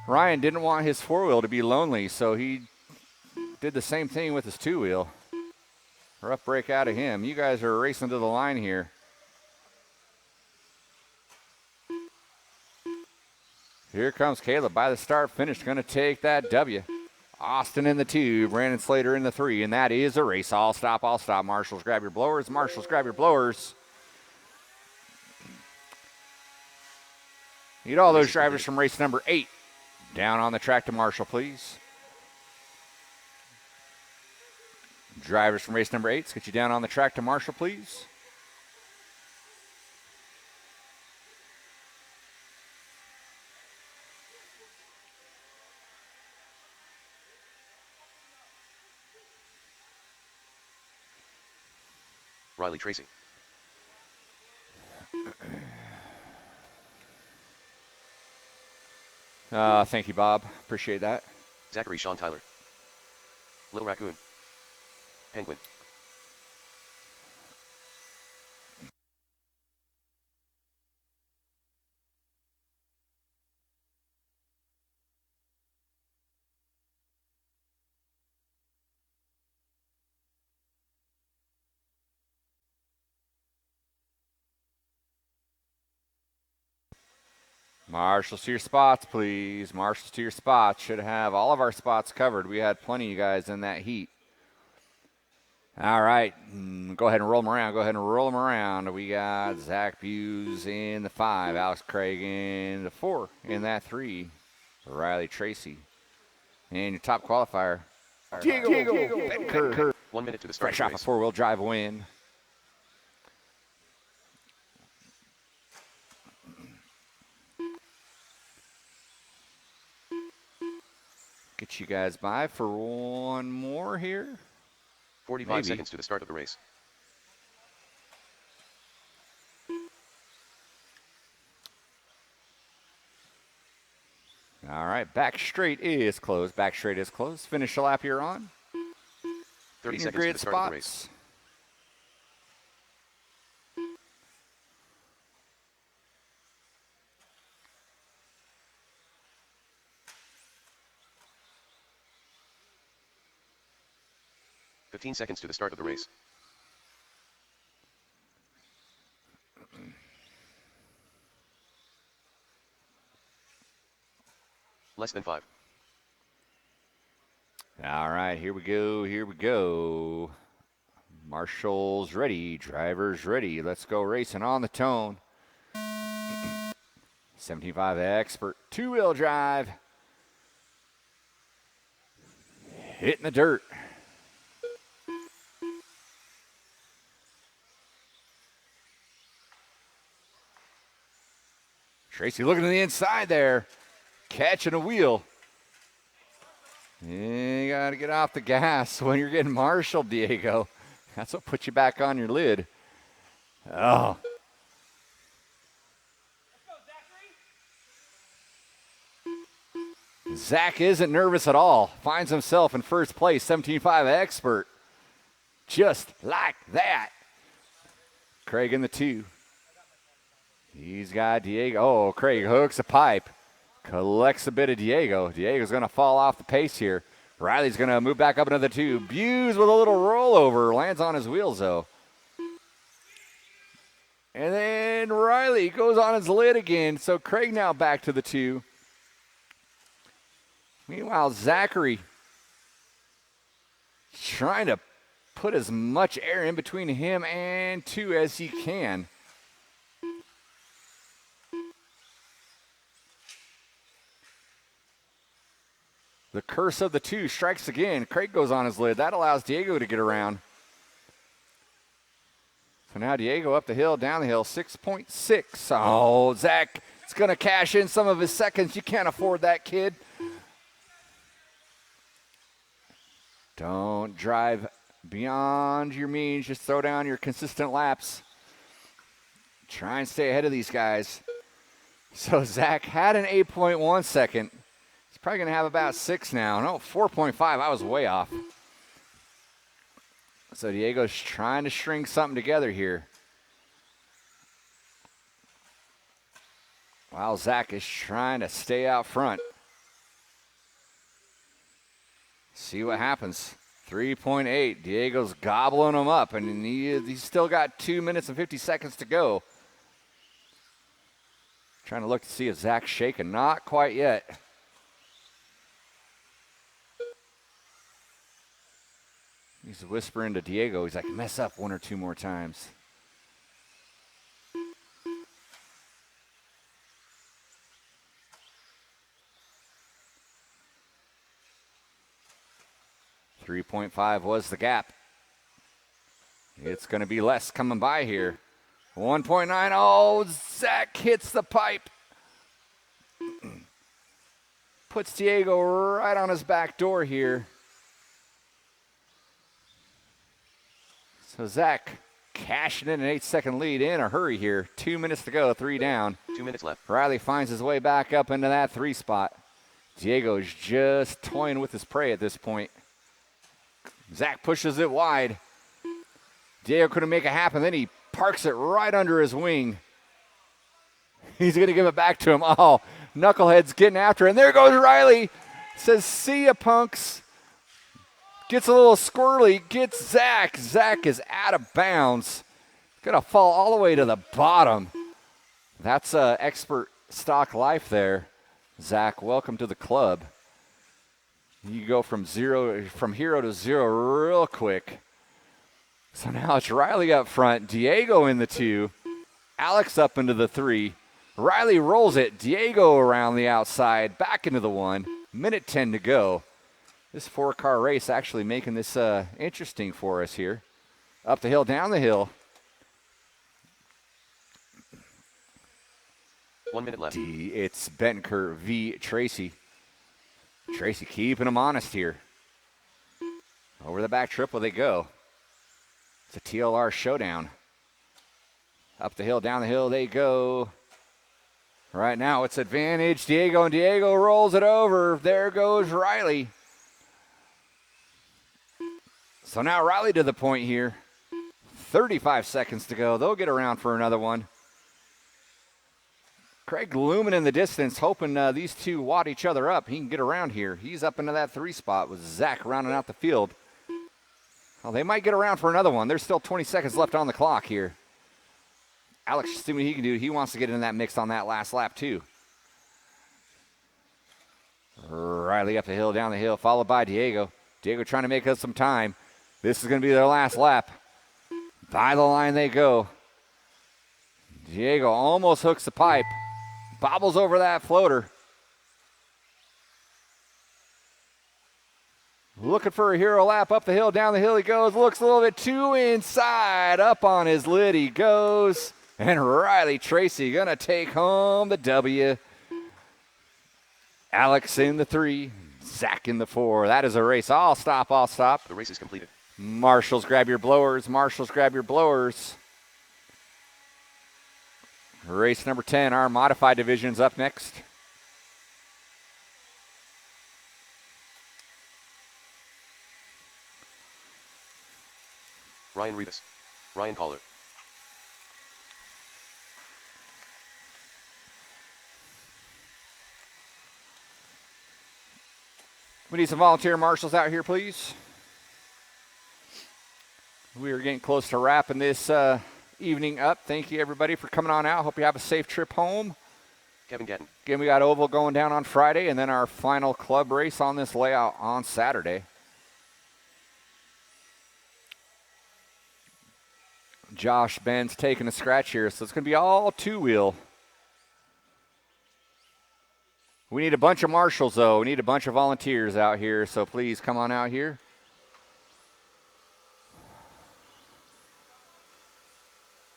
Ryan didn't want his four-wheel to be lonely, so he did the same thing with his two-wheel. Rough break out of him. You guys are racing to the line here. Here comes Caleb by the start finish, going to take that W. Austin in the 2, Brandon Slater in the 3, and that is a race. All stop. Marshals, grab your blowers. Marshals, grab your blowers. Need all those drivers from race number 8 down on the track to Marshall, please. Drivers from race number 8, let's get you down on the track to Marshall, please. Riley Tracy. Thank you, Bob. Appreciate that. Zachary Sean Tyler. Little Raccoon. Penguin. Marshals to your spots, please. Marshals to your spots. Should have all of our spots covered. We had plenty of you guys in that heat. All right. Go ahead and roll them around. We got Zach Buse in the 5. Alex Craig in the 4. In that 3. Riley Tracy. And your top qualifier. Diego. 1 minute to the start. Fresh off a four-wheel drive win. Get you guys by for one more here. 45 seconds to the start of the race. All right, back straight is closed. Finish the lap you're on. 30 seconds to the start of the race. 15 seconds to the start of the race. Less than 5. All right, here we go. Marshall's ready, drivers ready. Let's go racing on the tone. 75 Expert, two-wheel drive. Hitting the dirt. Tracy looking to the inside there, catching a wheel. You got to get off the gas when you're getting marshaled, Diego. That's what puts you back on your lid. Oh. Zach isn't nervous at all. Finds himself in first place, 17.5 Expert. Just like that. Craig in the 2. He's got Diego. Oh, Craig hooks a pipe. Collects a bit of Diego. Diego's going to fall off the pace here. Riley's going to move back up into the 2. Buse with a little rollover. Lands on his wheels, though. And then Riley goes on his lid again. So Craig now back to the 2. Meanwhile, Zachary trying to put as much air in between him and 2 as he can. The curse of the 2 strikes again. Craig goes on his lid. That allows Diego to get around. So now Diego up the hill, down the hill, 6.6. Oh, Zach is going to cash in some of his seconds. You can't afford that, kid. Don't drive beyond your means. Just throw down your consistent laps. Try and stay ahead of these guys. So Zach had an 8.1 second. He's probably going to have about 6 now. No, 4.5. I was way off. So Diego's trying to string something together here. While Zach is trying to stay out front. See what happens. 3.8. Diego's gobbling them up, and he's still got 2 minutes and 50 seconds to go. Trying to look to see if Zach's shaking. Not quite yet. He's whispering to Diego. He's like, mess up 1 or 2 more times. .5 was the gap. It's going to be less coming by here. 1.9. Oh, Zach hits the pipe. Puts Diego right on his back door here. So Zach cashing in an 8-second lead in a hurry here. 2 minutes to go, 3 down. 2 minutes left. Riley finds his way back up into that 3 spot. Diego's just toying with his prey at this point. Zach pushes it wide. Diego couldn't make it happen. Then he parks it right under his wing. He's going to give it back to him. Oh, Knucklehead's getting after it. And there goes Riley. Says, see ya, punks. Gets a little squirrely. Gets Zach. Zach is out of bounds. Going to fall all the way to the bottom. That's expert stock life there. Zach, welcome to the club. You go from hero to zero real quick. So now it's Riley up front, Diego in the 2, Alex up into the 3. Riley rolls it, Diego around the outside, back into the 1. Minute 10 to go. This 4-car race actually making this interesting for us here. Up the hill, down the hill. 1 minute left. It's Bettencourt v. Tracy. Tracy keeping him honest here. Over the back triple they go. It's a TLR showdown. Up the hill, down the hill they go. Right now it's advantage Diego, and Diego rolls it over. There goes Riley. So now Riley to the point here. 35 seconds to go. They'll get around for another one. Craig looming in the distance, hoping these two wad each other up. He can get around here. He's up into that 3 spot with Zach rounding out the field. Well, they might get around for another one. There's still 20 seconds left on the clock here. Alex, see what he can do. He wants to get in that mix on that last lap, too. Riley up the hill, down the hill, followed by Diego. Diego trying to make us some time. This is going to be their last lap. By the line they go. Diego almost hooks the pipe. Bobbles over that floater. Looking for a hero lap. Up the hill, down the hill he goes. Looks a little bit too inside. Up on his lid he goes. And Riley Tracy going to take home the W. Alex in the 3. Zach in the 4. That is a race. I'll stop. The race is completed. Marshals, grab your blowers. Marshals, grab your blowers. Race number 10, our modified division's up next. Ryan Rivas. Ryan Collar. We need some volunteer marshals out here, please. We are getting close to wrapping this evening up. Thank you, everybody, for coming on out. Hope you have a safe trip home. Kevin Gatton. Again, we got Oval going down on Friday, and then our final club race on this layout on Saturday. Josh Ben's taking a scratch here, so it's going to be all 2-wheel. We need a bunch of marshals, though. We need a bunch of volunteers out here, so please come on out here.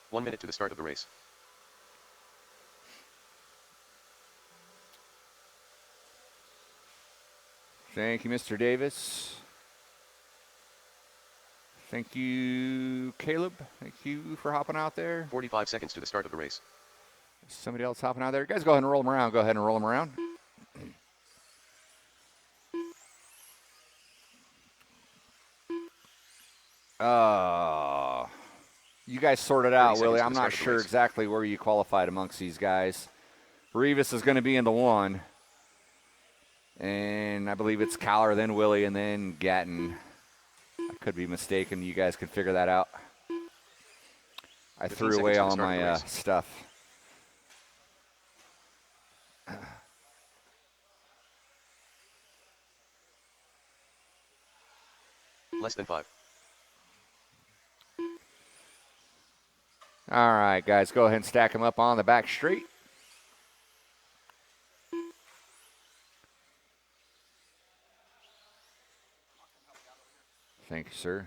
One minute to the start of the race. Thank you, Mr. Davis. Thank you, Caleb. Thank you for hopping out there. 45 seconds to the start of the race. Somebody else hopping out there. You guys go ahead and roll them around. Go ahead and roll them around. You guys sorted out, Willie. I'm not sure exactly where you qualified amongst these guys. Rivas is going to be in the 1. And I believe it's Caller, then Willie, and then Gatton. I could be mistaken. You guys can figure that out. I threw away all my stuff. Less than 5. All right, guys, go ahead and stack them up on the back straight. Thank you, sir.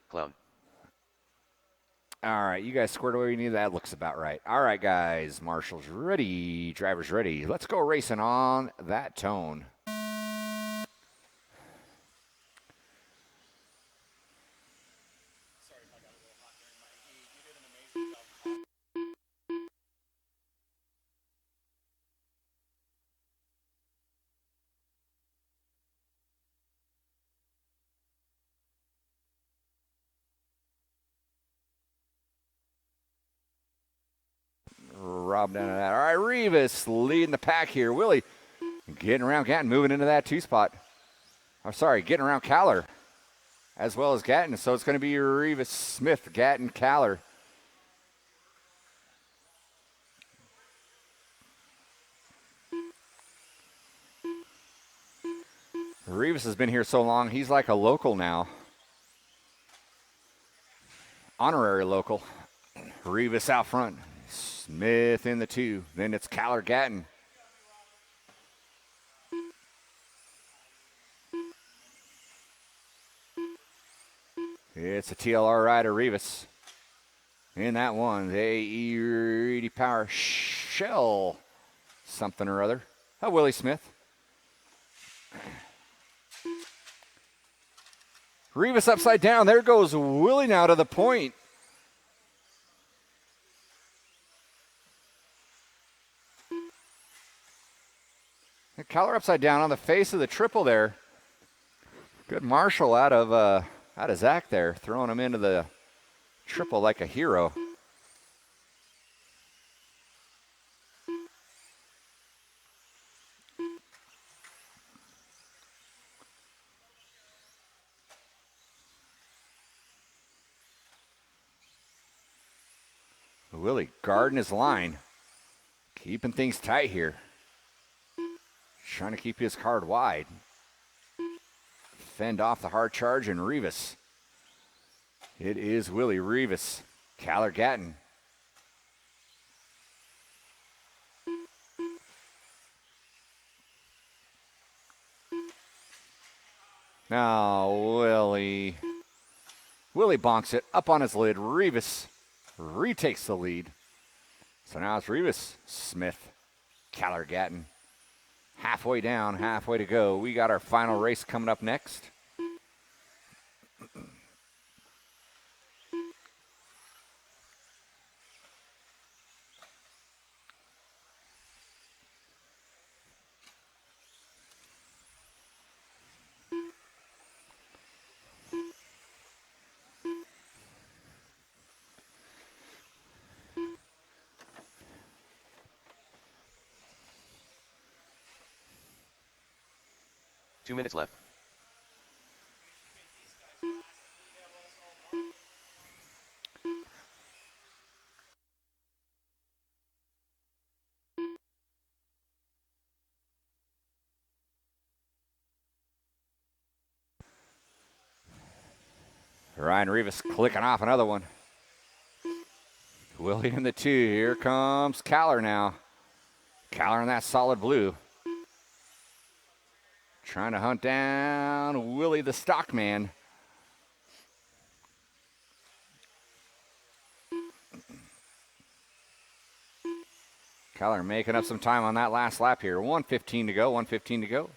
Clown. All right, you guys squared away. You need that. Looks about right. All right, guys, marshals ready, drivers ready. Let's go racing on that tone. Rob down to that. All right, Rivas leading the pack here. Willie getting around Gatton, moving into that 2 spot. I'm sorry, getting around Caller as well as Gatton. So it's going to be Rivas, Smith, Gatton, Caller. Rivas has been here so long, he's like a local now. Honorary local. Rivas out front. Smith in the 2. Then it's Caller, Gatton. It's a TLR rider, Rivas. In that 1, the AE Power Shell something or other. Oh, Willie Smith. Rivas upside down. There goes Willie now to the point. Caller upside down on the face of the triple there. Good marshal out of Zach there, throwing him into the triple like a hero. Willie guarding his line, keeping things tight here. Trying to keep his card wide. Fend off the hard charge and Rivas. It is Willie Rivas. Caller Gatton. Now Willie bonks it up on his lid. Rivas retakes the lead. So now it's Rivas, Smith, Caller Gatton. Halfway down, halfway to go. We got our final race coming up next. Two minutes left. Ryan Rivas clicking off another one. Willie in the 2. Here comes Caller now. Caller in that solid blue. Trying to hunt down Willie the Stockman. Kyler making up some time on that last lap here. 1:15 to go, 1:15 to go.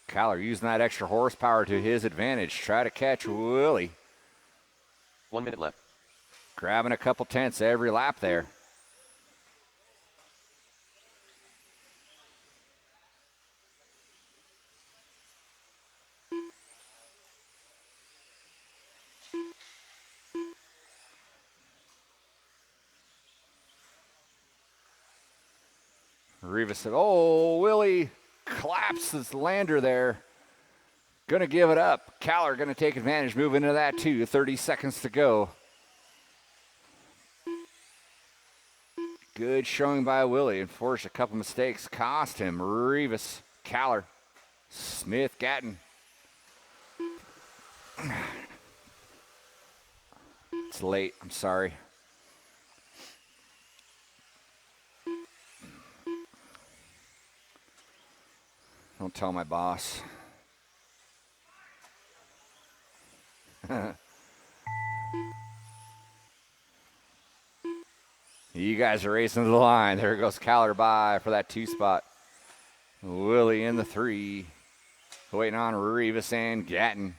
Kyler using that extra horsepower to his advantage. Try to catch Willie. 1 minute left. Grabbing a couple tenths every lap there. Rivas said, oh, Willie collapses the lander there. Gonna give it up. Kyler gonna take advantage, move into that too. 30 seconds to go. Good showing by Willie. Unfortunately, a couple mistakes cost him. Rivas, Kyler, Smith, Gatton. It's late. I'm sorry. Don't tell my boss. You guys are racing to the line. There goes Kyler by for that 2 spot. Willie in the 3. Waiting on Rivas and Gatton.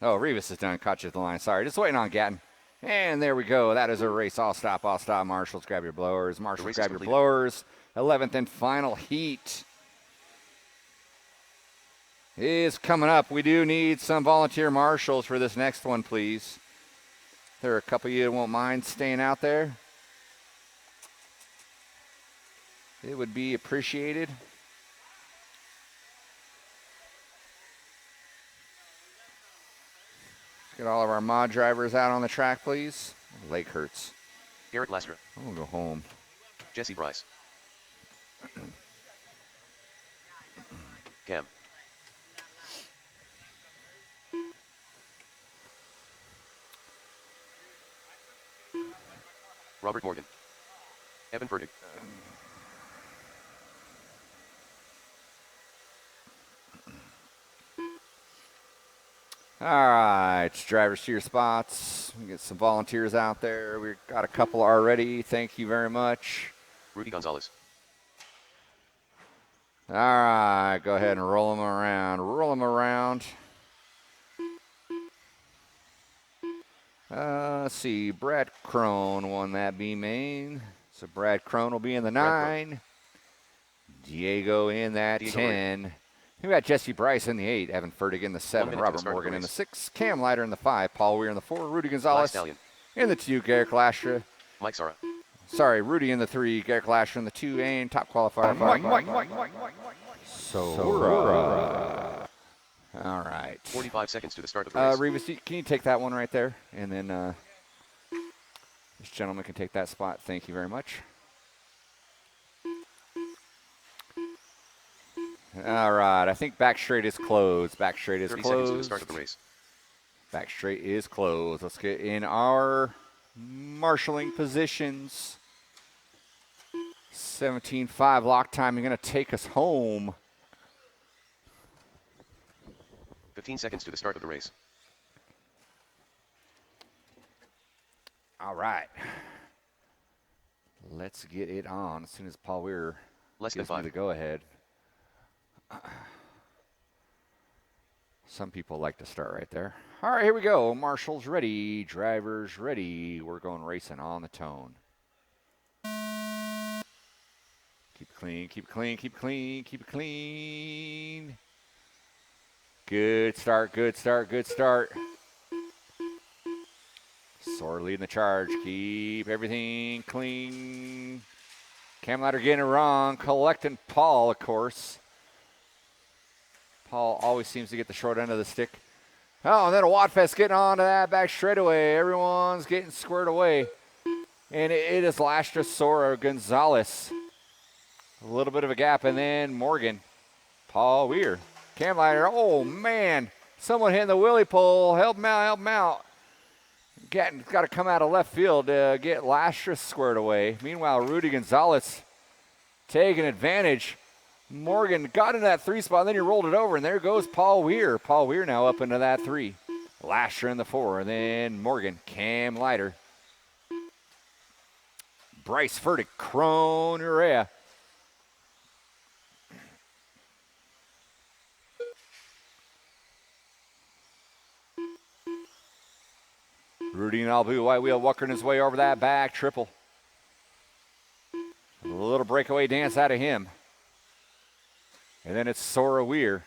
Oh, Rivas is done. Caught you at the line. Sorry. Just waiting on Gatton. And there we go. That is a race. All stop. Marshals, grab your blowers. Marshals, grab your blowers. 11th and final heat is coming up. We do need some volunteer marshals for this next one, please. There are a couple of you that won't mind staying out there. It would be appreciated. Get all of our mod drivers out on the track, please. Leg hurts. Garrett Lastra. I'm going to go home. Jesse Bryce. Cam. Robert Morgan. Evan Fertig. All right, drivers to your spots. We get some volunteers out there. We've got a couple already. Thank you very much. Rudy Gonzalez. All right, go ahead and roll them around. Roll them around. Let's see. Brad Crone won that B main. So Brad Crone will be in the 9. Diego in that 10. We got Jesse Bryce in the 8. Evan Fertig in the 7. Robert Morgan in the 6. Cam Leiter in the 5. Paul Weir in the 4. Rudy Gonzalez in the 2. Garrett Lastra. Mike Sara. Sorry, Rudy in the 3. Garrett Lastra in the 2. And top qualifier. Sora. All right. 45 seconds to the start of the race. Rivas, can you take that one right there? And then this gentleman can take that spot. Thank you very much. All right. I think back straight is closed. Back straight is 30 closed. seconds to the start of the race. Back straight is closed. Let's get in our marshalling positions. 17.5 lock time. You're going to take us home. 15 seconds to the start of the race. All right. Let's get it on as soon as Paul Weir Less than gives me 5. the go-ahead. Some people like to start right there. All right, here we go. Marshals ready. Drivers ready. We're going racing on the tone. Keep it clean, keep it clean, keep it clean, keep it clean. Good start, good start, good start. Sora leading the charge. Keep everything clean. Cam Leiter getting it wrong. Collecting Paul, of course. Paul always seems to get the short end of the stick. Oh, and then a Wattfest getting onto that back straightaway. Everyone's getting squared away. And it is Lastra, Sora, Gonzalez. A little bit of a gap, and then Morgan. Paul Weir. Cam Leiter, oh man. Someone hitting the wheelie pole. Help him out, help him out. Got to come out of left field to get Lastra squared away. Meanwhile, Rudy Gonzalez taking advantage Morgan got into that 3 spot, and then he rolled it over, and there goes Paul Weir. Paul Weir now up into that 3. Lasher in the 4, and then Morgan, Cam Leiter, Bryce Furtick, Crone Urea. Rudy and Albu, White Wheel, walking his way over that back triple. A little breakaway dance out of him. And then it's Sora Weir.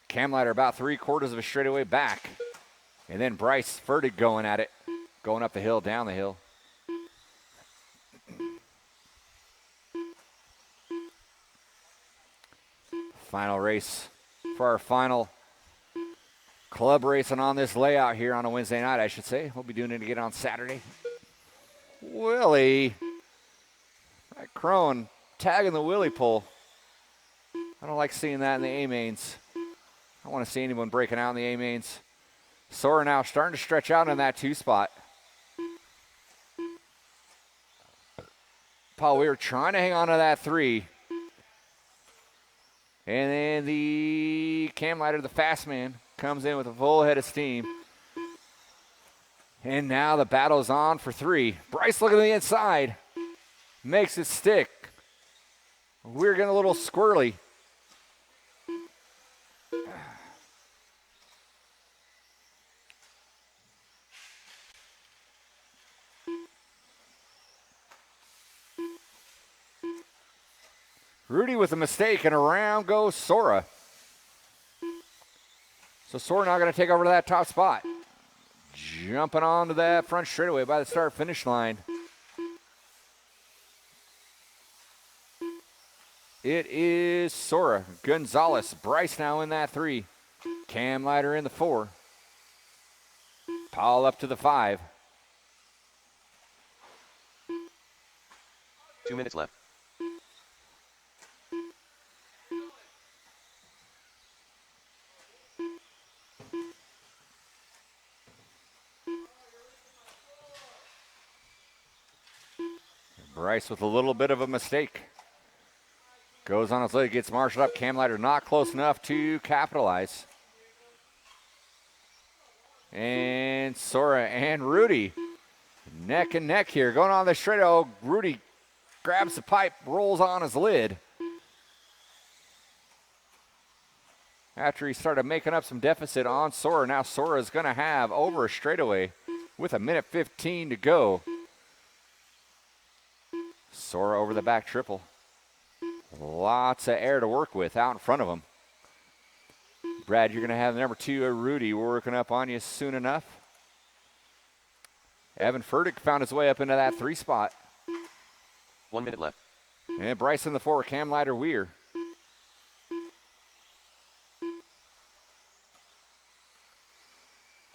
Cam Leiter about 3/4 of a straightaway back. And then Bryce Furtick going at it. Going up the hill, down the hill. Final race for our final club racing on this layout here on a Wednesday night, I should say. We'll be doing it again on Saturday. Willie. That Crone tagging the Willie pole. I don't like seeing that in the A-mains. I don't want to see anyone breaking out in the A-mains. Sora now starting to stretch out in that 2 spot. Paul Weir trying to hang on to that 3. And then the Cam Leiter, the fast man, comes in with a full head of steam. And now the battle's on for 3. Bryce looking to the inside. Makes it stick. We're getting a little squirrely. Rudy with a mistake, and around goes Sora. So Sora now going to take over to that top spot. Jumping onto that front straightaway by the start-finish line. It is Sora, Gonzalez, Bryce now in that 3. Cam Leiter in the 4. Paul up to the 5. 2 minutes left. Bryce with a little bit of a mistake. Goes on his leg, gets marshaled up. Cam Leiter not close enough to capitalize. And Sora and Rudy neck and neck here. Going on the straight. Oh, Rudy grabs the pipe, rolls on his lid. After he started making up some deficit on Sora, now Sora is going to have over a straightaway with 1:15 to go. Sora over the back triple. Lots of air to work with out in front of him. Brad, you're going to have number 2, Rudy, working up on you soon enough. Evan Furtick found his way up into that 3 spot. 1 minute left. And Bryce in the 4, Cam Leiter Weir.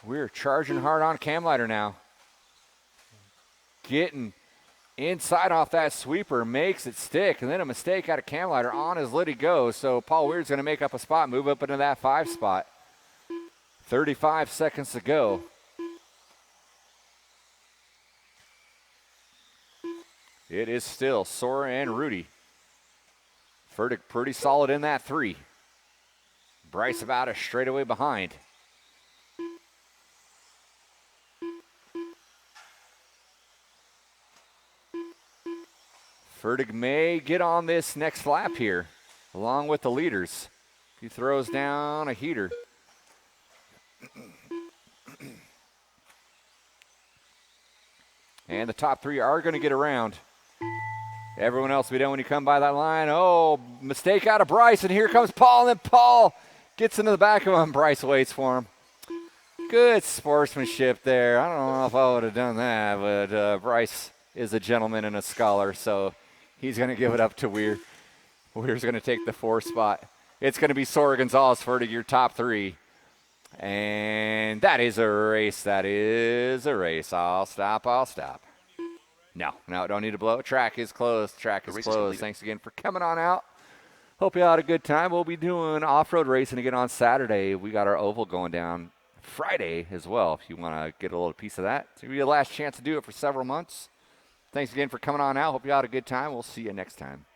We're charging hard on Cam Leiter now. Getting inside off that sweeper, makes it stick, and then a mistake out of Cam Leiter. On his lid he goes, so Paul Weir's going to make up a spot, move up into that 5 spot. 35 seconds to go. It is still Sora and Rudy. Furtick pretty solid in that 3. Bryce about a straightaway behind. Furtick may get on this next lap here, along with the leaders. He throws down a heater. And the top 3 are going to get around. Everyone else will be done when you come by that line. Oh, mistake out of Bryce, and here comes Paul, and then Paul gets into the back of him. Bryce waits for him. Good sportsmanship there. I don't know if I would have done that, but Bryce is a gentleman and a scholar, so he's going to give it up to Weir. Weir's going to take the 4 spot. It's going to be Sora Gonzalez Furtick, your top 3. And that is a race. That is a race. I'll stop. No, don't need to blow. Track is closed. Track is closed. Thanks again for coming on out. Hope you had a good time. We'll be doing off-road racing again on Saturday. We got our oval going down Friday as well, if you want to get a little piece of that. It's going to be your last chance to do it for several months. Thanks again for coming on out. Hope you had a good time. We'll see you next time.